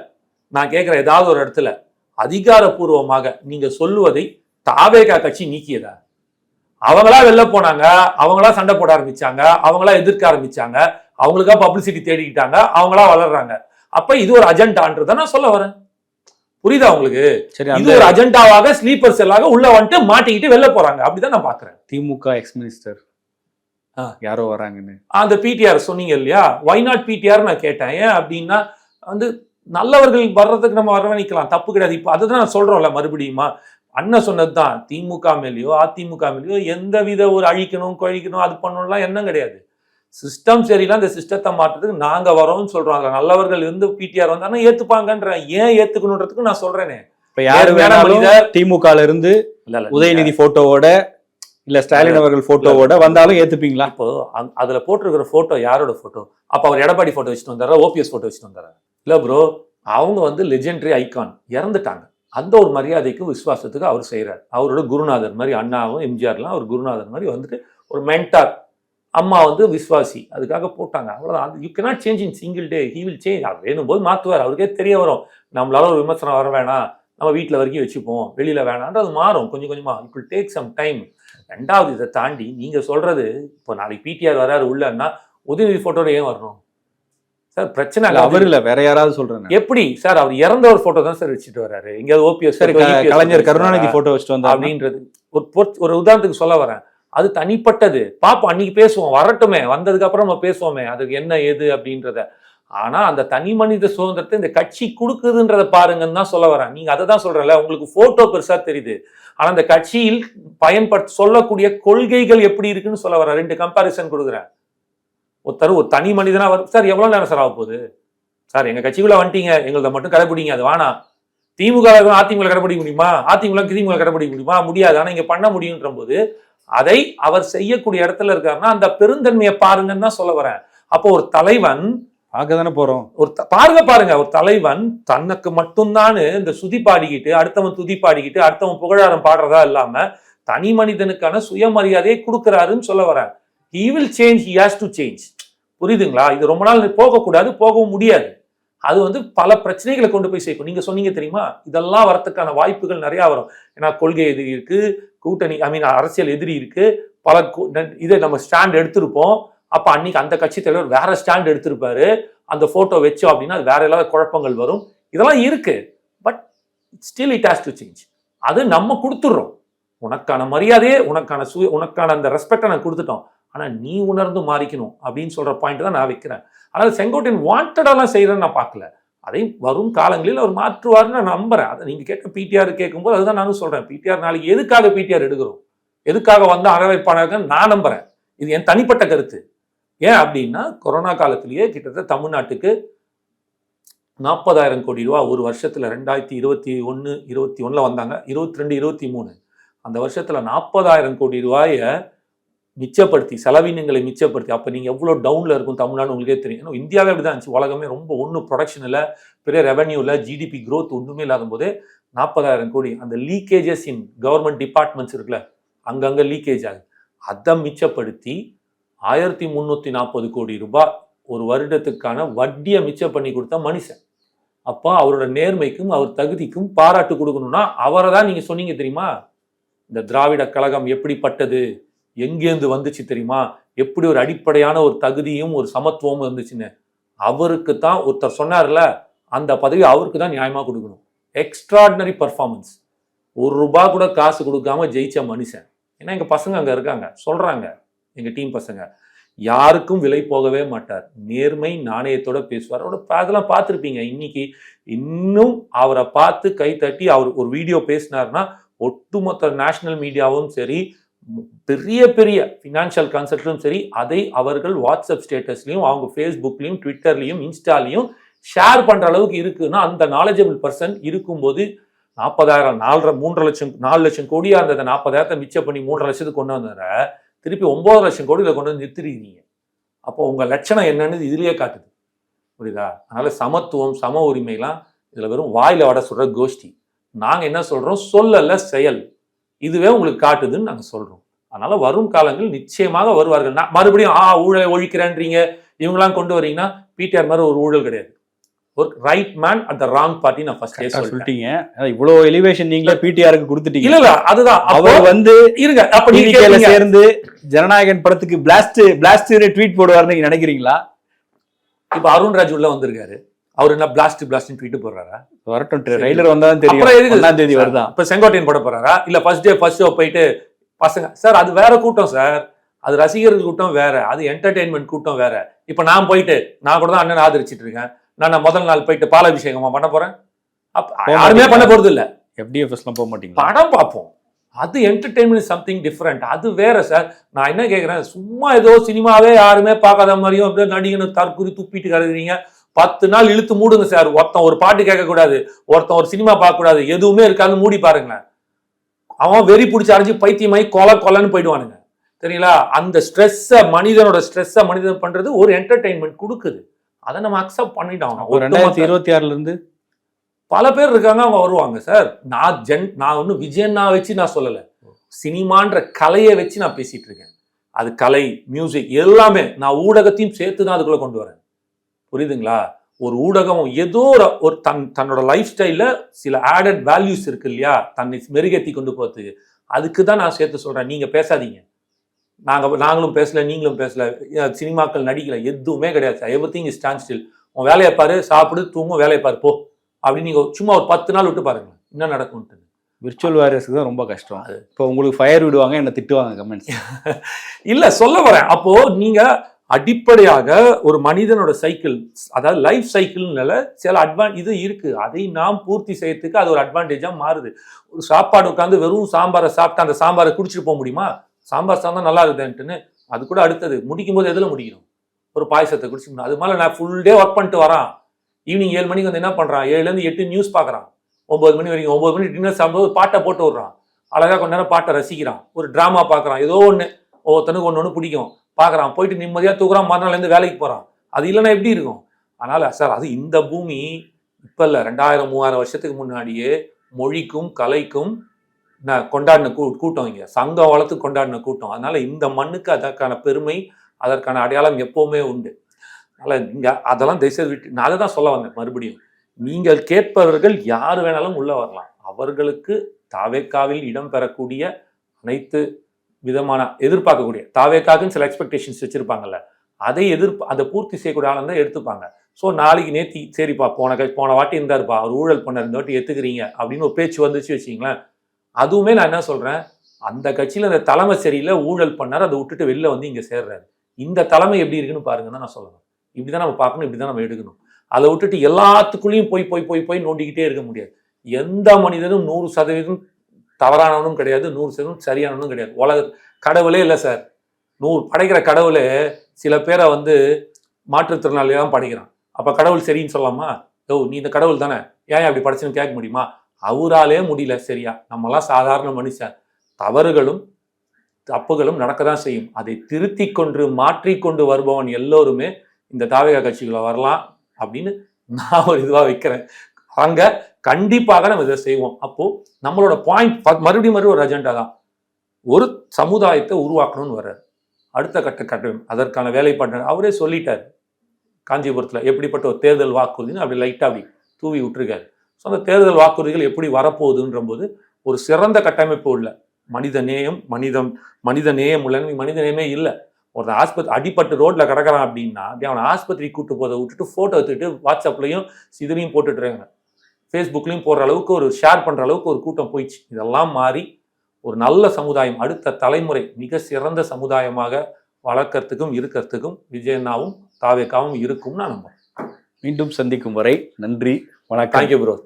நான் கேட்கிறேன், ஏதாவது ஒரு இடத்துல அதிகாரப்பூர்வமாக நீங்க சொல்லுவதை தாவேகா கட்சி நீக்கியதா? அவங்களா வெளில போனாங்க, அவங்களா சண்டை போட ஆரம்பிச்சாங்க, அவங்களா எதிர்க்க ஆரம்பிச்சாங்க, அவங்களுக்கா பப்ளிசிட்டி தேடிக்கிட்டாங்க, அவங்களா வளர்றாங்க. அப்ப இது ஒரு அஜெண்டான்றத நான் சொல்ல வரேன். புரியுதா உங்களுக்கு? இது ஒரு அஜெண்டாவாக ஸ்லீப்பர் செல்லாக உள்ள வந்துட்டு மாட்டிக்கிட்டு வெளில போறாங்க, அப்படிதான் நான் பாக்குறேன். திமுக எக்ஸ் மினிஸ்டர் யாரோ வராங்கன்னு அந்த பிடிஆர் சொன்னீங்க இல்லையா, ஒய் நாட் பிடிஆர் நான் கேட்டேன். ஏன் அப்படின்னா நல்லவர்கள் வர்றதுக்கு நம்ம வரவழைக்கலாம், தப்பு கிடையாது. இப்போ அதுதான் நான் சொல்றோம்ல, மறுபடியுமா அண்ணன் சொன்னதுதான். திமுக மேலேயோ அதிமுக மேலேயோ எந்த வித ஒரு அழிக்கணும் கழிக்கணும் அது பண்ணணும்லாம் எண்ணம் கிடையாது. சிஸ்டம் சரியில்லை, அந்த சிஸ்டத்தை மாற்றுறதுக்கு நாங்க வரோம்னு சொல்றாங்க. நல்லவர்கள் இருந்து பிடிஆர் வந்தாங்கன்னா ஏத்துப்பாங்கன்ற. ஏன் ஏத்துக்கணுன்றதுக்கு நான் சொல்றேனே. இப்ப யாரு வேணாலும் திமுக இருந்து உதயநிதி போட்டோவோட இல்ல ஸ்டாலின் அவர்கள் போட்டோவோட வந்தாலும் ஏத்துப்பீங்களா? இப்போ அதுல போட்டிருக்கிற போட்டோ யாரோட போட்டோ? அப்ப அவர் எடப்பாடி போட்டோ வச்சுட்டு வந்தாரா, ஓபிஎஸ் போட்டோ வச்சுட்டு வந்தாரா? இல்ல ப்ரோ, அவங்க லெஜெண்டரி ஐகான், இறந்துட்டாங்க. அந்த ஒரு மரியாதைக்கும் விசுவாசத்துக்கு அவர் செய்யறாரு. அவரோட குருநாதர் மாதிரி அண்ணாவும் எம்ஜிஆர்லாம் ஒரு குருநாதர் மாதிரி வந்துட்டு ஒரு மென்டார். அம்மா விசுவாசி, அதுக்காக போட்டாங்க, அவ்வளவுதான். You cannot change in single day. He will change. அவர் வேணும் போது மாற்றுவார், அவருக்கே தெரிய வரும். நம்மளால ஒரு விமர்சனம் வர வேணாம், நம்ம வீட்டில் வரைக்கும் வச்சுப்போம், வெளியில வேணான்றது மாறும் கொஞ்சம் கொஞ்சமா. It will take some time. ரெண்டாவது, இதை தாண்டி நீங்க சொல்றது, இப்போ நாளைக்கு பிடிஆர் வராரு உள்ளன்னா உதயநிதி போட்டோட ஏன் வரணும் சார்? பிரச்சனை இல்லை, அவர் இல்ல வேற யாராவது சொல்றேன். எப்படி சார்? அவர் இறந்த ஒரு போட்டோ தான் சார் வச்சுட்டு வர்றாரு. எங்கேயாவது ஓபிஎஸ் கலைஞர் கருணாநிதி போட்டோ வச்சுட்டு வந்தா அப்படின்றது ஒரு உதாரணத்துக்கு சொல்ல வரேன். அது தனிப்பட்டது, பாப்போம், அன்னைக்கு பேசுவோம், வரட்டுமே, வந்ததுக்கு அப்புறம் நம்ம பேசுவோமே அதுக்கு என்ன ஏது அப்படின்றத. ஆனா அந்த தனி மனித சுதந்திரத்தை இந்த கட்சி கொடுக்குதுன்றத பாருங்கன்னு தான் சொல்ல வரேன். நீங்க அதை தான் சொல்றல, உங்களுக்கு போட்டோ பெருசா தெரியுது, ஆனா அந்த கட்சியில் சொல்லக்கூடிய கொள்கைகள் எப்படி இருக்குன்னு சொல்ல வரேன். 2 கம்பாரிசன் கொடுக்குறேன். ஒரு தனி மனிதனா வரும் சார். எவ்வளவு நேரம் சார் ஆக போகுது சார்? எங்க கட்சிக்குள்ள வந்துட்டீங்க, எங்களை மட்டும் கடைபிடிங்க, அது வேணாம். திமுக அதிமுக கடைபிடிக்க முடியுமா? அதிமுக திமுக கடைபிடிக்க முடியுமா? முடியாது. ஆனா இங்க பண்ண முடியுன்ற போது அதை அவர் செய்யக்கூடிய இடத்துல இருக்காருன்னா அந்த பெருந்தன்மையை பாருங்கன்னு தான் சொல்ல வரேன். அப்போ ஒரு தலைவன் பார்க்கதானே போறோம். பாருங்க, ஒரு தலைவன் தனக்கு மட்டும்தான் இந்த சுதி பாடிக்கிட்டு அடுத்தவன் துதி பாடிக்கிட்டு அடுத்தவன் புகழாரம் பாடுறதா இல்லாம தனி மனிதனுக்கான சுயமரியாதையை கொடுக்கிறாருன்னு சொல்ல வரேன். he will change, he has to change. புரியுதுங்களா? இது ரொம்ப நாள் போகக்கூடாது, போகவும் முடியாது. அது வந்து பல பிரச்சனைகளை கொண்டு போய் சேர்க்கும். நீங்க சொன்னீங்க தெரியுமா, இதெல்லாம் வரத்துக்கான வாய்ப்புகள் நிறைய வரும். ஏன்னா கொள்கை எதிரி இருக்கு, கூட்டணி அரசியல் எதிரி இருக்கு, பல இதை நம்ம ஸ்டாண்ட் எடுத்திருப்போம். அப்ப அன்னைக்கு அந்த கட்சி தலைவர் வேற ஸ்டாண்ட் எடுத்திருப்பாரு. அந்த போட்டோ வச்சோம் அப்படின்னா அது வேற ஏதாவது குழப்பங்கள் வரும். இதெல்லாம் இருக்கு. But still it has to change. அது நம்ம கொடுத்துடுறோம். உனக்கான மரியாதையே, உனக்கான அந்த ரெஸ்பெக்டை நான் கொடுத்துட்டோம். ஆனா நீ உணர்ந்து மாறிக்கணும் அப்படின்னு சொல்ற பாயிண்ட் தான் நான் வைக்கிறேன். ஆனால் செங்கோட்டையன் வாண்டடாலாம் செய்யறேன்னு நான் பார்க்கல. அதை வரும் காலங்களில் அவர் மாற்றுவார்னு நான் நம்புறேன். அதை நீங்க கேட்க பிடிஆர் கேட்கும்போது அதுதான் நானும் சொல்றேன். பிடிஆர் நாளைக்கு எதுக்காக பிடிஆர் எடுக்கிறோம், எதுக்காக வந்து அறவைப்பானாக நான் நம்புறேன். இது என் தனிப்பட்ட கருத்து. ஏன் அப்படின்னா கொரோனா காலத்திலேயே கிட்டத்தட்ட தமிழ்நாட்டுக்கு 40,000 கோடி ரூபா ஒரு வருஷத்துல 2021 வந்தாங்க, 22, 23 அந்த வருஷத்துல 40,000 கோடி ரூபாயை மிச்சப்படுத்தி, செலவினங்களை மிச்சப்படுத்தி, அப்போ நீங்கள் எவ்வளோ டவுனில் இருக்கும் தமிழ்நாடு உங்களுக்கே தெரியும். ஏன்னா இந்தியாவே அப்படி தான் இருந்துச்சு. உலகமே ரொம்ப ஒன்றும் ப்ரொடக்ஷன் இல்லை, பெரிய ரெவன்யூ இல்லை, ஜிடிபி க்ரோத் ஒன்றுமே இல்லாத போதே 40,000 கோடி அந்த லீக்கேஜஸ் இன் கவர்மெண்ட் டிபார்ட்மெண்ட்ஸ் இருக்குல்ல, அங்கங்கே லீக்கேஜ் ஆகுது. அதை மிச்சப்படுத்தி 1340 கோடி ரூபாய் ஒரு வருடத்துக்கான வட்டியை மிச்சம் பண்ணி கொடுத்த மனுஷன். அப்போ அவரோட நேர்மைக்கும் அவர் தகுதிக்கும் பாராட்டு கொடுக்கணும்னா அவரை தான் நீங்கள் சொன்னீங்க தெரியுமா, இந்த திராவிட கழகம் எப்படிப்பட்டது, எங்கேருந்து வந்துச்சு தெரியுமா, எப்படி ஒரு அடிப்படையான ஒரு தகுதியும் ஒரு சமத்துவமும் இருந்துச்சுன்னு அவருக்கு தான் ஒருத்தர் சொன்னார்ல, அந்த பதவி அவருக்கு தான் நியாயமா கொடுக்கணும். Extraordinary performance. ₹1 கூட காசு கொடுக்காம ஜெயிச்ச மனுஷன். ஏன்னா எங்க பசங்க அங்க இருக்காங்க, சொல்றாங்க, எங்க டீம் பசங்க, யாருக்கும் விலை போகவே மாட்டார், நேர்மை நாணயத்தோட பேசுவார். அவரோட அதெல்லாம் பார்த்துருப்பீங்க. இன்னைக்கு இன்னும் அவரை பார்த்து கை தட்டி அவர் ஒரு வீடியோ பேசினார்னா ஒட்டுமொத்த நேஷனல் மீடியாவும் சரி, பெரிய பெரிய ஃபினான்ஷியல் கன்சல்ட்டும் சரி, அதை அவர்கள் வாட்ஸ்அப் ஸ்டேட்டஸ்லையும் அவங்க ஃபேஸ்புக்லையும் ட்விட்டர்லையும் இன்ஸ்டாலையும் ஷேர் பண்ற அளவுக்கு இருக்குன்னா அந்த நாலேஜபிள் பர்சன் இருக்கும்போது 40,000 4 லட்சம் கோடியா இருந்ததை 40,000 மிச்சம் பண்ணி 3.5 லட்சத்துக்கு கொண்டு வந்தார திருப்பி 9 லட்சம் கோடியில கொண்டு வந்து நிறுத்திருக்கீங்க. அப்போ உங்க லட்சணம் என்னன்னு இதுலயே காட்டுது. புரியுதா? அதனால சமத்துவம், சம உரிமைலாம் இதுல வெறும் வாயில வட சொல்ற கோஷ்டி. நாங்க என்ன சொல்றோம், சொல்லல செயல். இதுவே உங்களுக்கு காட்டுதுன்னு நாங்க சொல்றோம். அதனால வரும் காலங்கள் நிச்சயமாக வருவார்கள். மறுபடியும் ஊழலை ஒழிக்கிறேன்றீங்க, இவங்கெல்லாம் கொண்டு வரீங்கன்னா பிடிஆர் மாதிரி ஒரு ஊழல் கிடையாது. ஒரு right man at the wrong party. நான் ஃபர்ஸ்டே சொல்லிட்டீங்க. இவ்வளவு எலிவேஷன் நீங்களே பிடிஆருக்கு கொடுத்துட்டீங்க. இல்ல அதுதான் அவர் வந்து இருங்க, அப்ப நீங்க சேர்ந்து ஜனநாயகன் படத்துக்கு பிளாஸ்ட் ட்வீட் போடுவார்னு நீங்க நினைக்கிறீங்களா? இப்ப அருண்ராஜ் உள்ள வந்திருக்காரு, அவர் என்ன பிளாஸ்ட் ட்வீட் போடுறாரா? வரட்டும், ட்ரெய்லர் வந்தாலும் தெரியும். 1ஆம் தேதி வருதான். இப்ப செங்கோட்டையன் போட போறாரா, இல்ல ஃபர்ஸ்ட் ஷோ போயிட்டு பசங்க சார், அது வேற கூட்டம் சார், அது ரசிகர்கள் கூட்டம் வேற, அது என்டர்டெயின்மெண்ட் கூட்டம் வேற. இப்ப நான் போயிட்டு நான் கூட தான் அண்ணன் ஆதரிச்சிட்டு இருக்கேன், நான் முதல் நாள் போயிட்டு பாலாபிஷேகமா பண்ண போறேன்? யாருமே பண்ண போறது இல்ல. FDFSலாம் போக மாட்டீங்க. படம் பார்ப்போம், அது என்டர்டெயின்மெண்ட் சம்திங் டிஃப்ரெண்ட், அது வேற சார். நான் என்ன கேட்கிறேன், சும்மா ஏதோ சினிமாவே யாருமே பார்க்காத மாதிரியும் அப்படியே நடிகனை தற்குறி துப்பிட்டு கருதுறீங்க. 10 நாள் இழுத்து மூடுங்க சார். ஒருத்தன் ஒரு பாட்டு கேட்க கூடாது, ஒருத்தன் ஒரு சினிமா பார்க்க கூடாது, எதுவுமே இருக்காது, மூடி பாருங்களேன். அவன் வெறி பிடிச்சி அரைஞ்சி பைத்தியமாயி கொலைன்னு போயிடுவானுங்க. சரிங்களா? அந்த ஸ்ட்ரெஸ்ஸை மனிதனோட ஸ்ட்ரெஸ்ஸை மனிதன் பண்றது ஒரு என்டர்டெயின்மெண்ட் கொடுக்குது. அதை நம்ம அக்செப்ட் பண்ணிட்டோம். 2026 இருந்து பல பேர் இருக்காங்க, அவங்க வருவாங்க சார். நான் ஒன்னும் விஜயன்னா வச்சு நான் சொல்லலை, சினிமான்ற கலையை வச்சு நான் பேசிட்டு இருக்கேன். அது கலை, மியூசிக் எல்லாமே நான் ஊடகத்தையும் சேர்த்து தான் அதுக்குள்ள கொண்டு வரேன். புரியுதுங்களா? ஒரு ஊடகம் ஏதோ ஒரு தன்னோட லைஃப் ஸ்டைல சில ஆடட் வேல்யூஸ் இருக்கு இல்லையா, தன்னை மெருகேற்றி கொண்டு போறதுக்கு, அதுக்கு தான் நான் சேர்த்து சொல்றேன். நீங்க பேசாதீங்க, நாங்களும் பேசல, நீங்களும் பேசல, சினிமாக்கள் நடிக்கல, எதுவுமே கிடையாது. Everything is stand still. உன் வேலையை பாரு, சாப்பிடு, தூங்கும், வேலையை பாரு, போ அப்படின்னு நீங்க சும்மா ஒரு 10 நாள் விட்டு பாருங்க என்ன நடக்கும்ட்டு. விர்ச்சுவல் வாரியர்ஸ்க்கு தான் ரொம்ப கஷ்டம். இப்போ உங்களுக்கு ஃபயர் விடுவாங்க, என்ன திட்டுவாங்க கமெண்ட்ஸ். இல்ல சொல்ல வரேன், அப்போ நீங்க அடிப்படையாக ஒரு மனிதனோட சைக்கிள், அதாவது லைஃப் சைக்கிள்னால சில இது இருக்கு, அதை நாம் பூர்த்தி செய்யறதுக்கு அது ஒரு அட்வான்டேஜா மாறுது. ஒரு சாப்பாடு உட்காந்து வெறும் சாம்பாரை சாப்பிட்டு அந்த சாம்பாரை குடிச்சிட்டு போக முடியுமா? சாம்பார் சாப்பிட்டா நல்லா இருக்குதுன்ட்டுன்னு அது கூட அடுத்தது முடிக்கும் போது எதுல முடிக்கணும்? ஒரு பாயசத்தை குடிச்சுக்கணும். அது மாதிரி நான் ஃபுல் டே ஒர்க் பண்ணிட்டு வரான், ஈவினிங் 7 மணிக்கு வந்து என்ன பண்றான், 7லேருந்து 8 நியூஸ் பார்க்குறான், 9 மணி வரைக்கும், 9 மணி டின்னர் சாப்பிடும்போது பாட்டை போட்டு விடுறான், அழகா கொஞ்ச நேரம் பாட்டை ரசிக்கிறான், ஒரு டிராமா பார்க்குறான், ஏதோ ஒன்று ஒவ்வொருத்தனுக்கு ஒன்று பிடிக்கும் பார்க்குறான், போயிட்டு நிம்மதியாக தூக்குறான், மறுநாள்லேருந்து வேலைக்கு போகிறான். அது இல்லைன்னா எப்படி இருக்கும்? அதனால சார், அது இந்த பூமி இப்போ இல்லை, 2000-3000 வருஷத்துக்கு முன்னாடியே மொழிக்கும் கலைக்கும் நான் கொண்டாடின கூட்டம் இங்க சங்கம் வளர்த்து கொண்டாடின கூட்டம். அதனால இந்த மண்ணுக்கு அதற்கான பெருமை, அதற்கான அடையாளம் எப்பவுமே உண்டு. அதனால நீங்க அதெல்லாம் தயவுசெய்து விட்டு நான் அதை தான் சொல்ல வந்தேன் மறுபடியும். நீங்கள் கேட்பவர்கள் யார் வேணாலும் உள்ள வரலாம். அவர்களுக்கு தாவேக்காவில் இடம் பெறக்கூடிய அனைத்து விதமான எதிர்பார்க்கக்கூடிய தாவேக்காக்குன்னு சில எக்ஸ்பெக்டேஷன்ஸ் வச்சிருப்பாங்கல்ல, அதை பூர்த்தி செய்யக்கூடிய ஆளுங்க தான் எடுத்துப்பாங்க. ஸோ நாளைக்கு நேத்தி சரிப்பா போன வாட்டி இருந்தாருப்பா அவர் ஊழல் பண்ணார், இந்த வாட்டி ஏத்துக்கிறீங்க அப்படின்னு ஒரு பேச்சு வந்துச்சு வச்சிங்களேன். அதுவுமே நான் என்ன சொல்றேன், அந்த கட்சியில அந்த தலைமை சரியில்லை, ஊழல் பண்ணார், அதை விட்டுட்டு வெளில வந்து இங்க சேர்றாரு. இந்த தலைமை எப்படி இருக்குன்னு பாருங்கன்னு நான் சொல்லுவேன். இப்படிதான் நம்ம பார்க்கணும், இப்படிதான் நம்ம எடுக்கணும். அதை விட்டுட்டு எல்லாத்துக்குள்ளேயும் போய் போய் போய் போய் நோண்டிக்கிட்டே இருக்க முடியாது. எந்த மனிதனும் 100% தவறானவனும் கிடையாது, 100% சரியானவனும் கிடையாது. கடவுளே இல்லை சார். படைக்கிற கடவுளே சில பேரை வந்து மாற்றுத்திறனாளியாக தான் படைக்கிறான். அப்ப கடவுள் சரின்னு சொல்லலாமா? நீ இந்த கடவுள் தானே, ஏன் அப்படி படைச்சுன்னு கேட்க முடியுமா? அவராலே முடியல. சரியா, நம்மளாம் சாதாரண மனுஷன். தப்புகளும் நடக்கதான் செய்யும். அதை திருத்தி கொண்டு மாற்றிக்கொண்டு வருபவன் எல்லோருமே இந்த தாவேகா கட்சிகளை வரலாம் அப்படின்னு நான் ஒரு இதுவா வைக்கிறேன். அங்க கண்டிப்பாக நம்ம இதை செய்வோம். அப்போ நம்மளோட பாயிண்ட் மறுபடியும் ஒரு அஜெண்டா தான். ஒரு சமுதாயத்தை உருவாக்கணும்னு வர்றாரு. அடுத்த கட்ட அதற்கான வேலைப்பாடு அவரே சொல்லிட்டார். காஞ்சிபுரத்துல எப்படிப்பட்ட ஒரு தேர்தல் வாக்குறுதின்னு அப்படி லைட்டா அப்படி தூவி விட்டுருக்காரு. ஸோ அந்த தேர்தல் வாக்குறுதிகள் எப்படி வரப்போகுதுன்ற போது ஒரு சிறந்த கட்டமைப்பு உள்ள மனித நேயம் உள்ள மனித நேயமே இல்லை. ஒரு ஆஸ்பத்திரி அடிப்பட்டு ரோட்ல கிடக்கிறான் அப்படின்னா அவனை ஆஸ்பத்திரி கூட்டு போதை விட்டுட்டு போட்டோ எடுத்துட்டு வாட்ஸ்அப்லையும் இதுலையும் போட்டுட்டுறாங்க, ஃபேஸ்புக்லையும் போடுற அளவுக்கு ஒரு ஷேர் பண்ற அளவுக்கு ஒரு கூட்டம் போயிடுச்சு. இதெல்லாம் மாறி ஒரு நல்ல சமுதாயம், அடுத்த தலைமுறை மிக சிறந்த சமுதாயமாக வளர்க்கறதுக்கும் இருக்கிறதுக்கும் விஜயண்ணாவும் தாவேக்காவும் இருக்கும்னு நான் நம்புறேன். மீண்டும் சந்திக்கும் வரை நன்றி, வணக்கம். Thank you bro.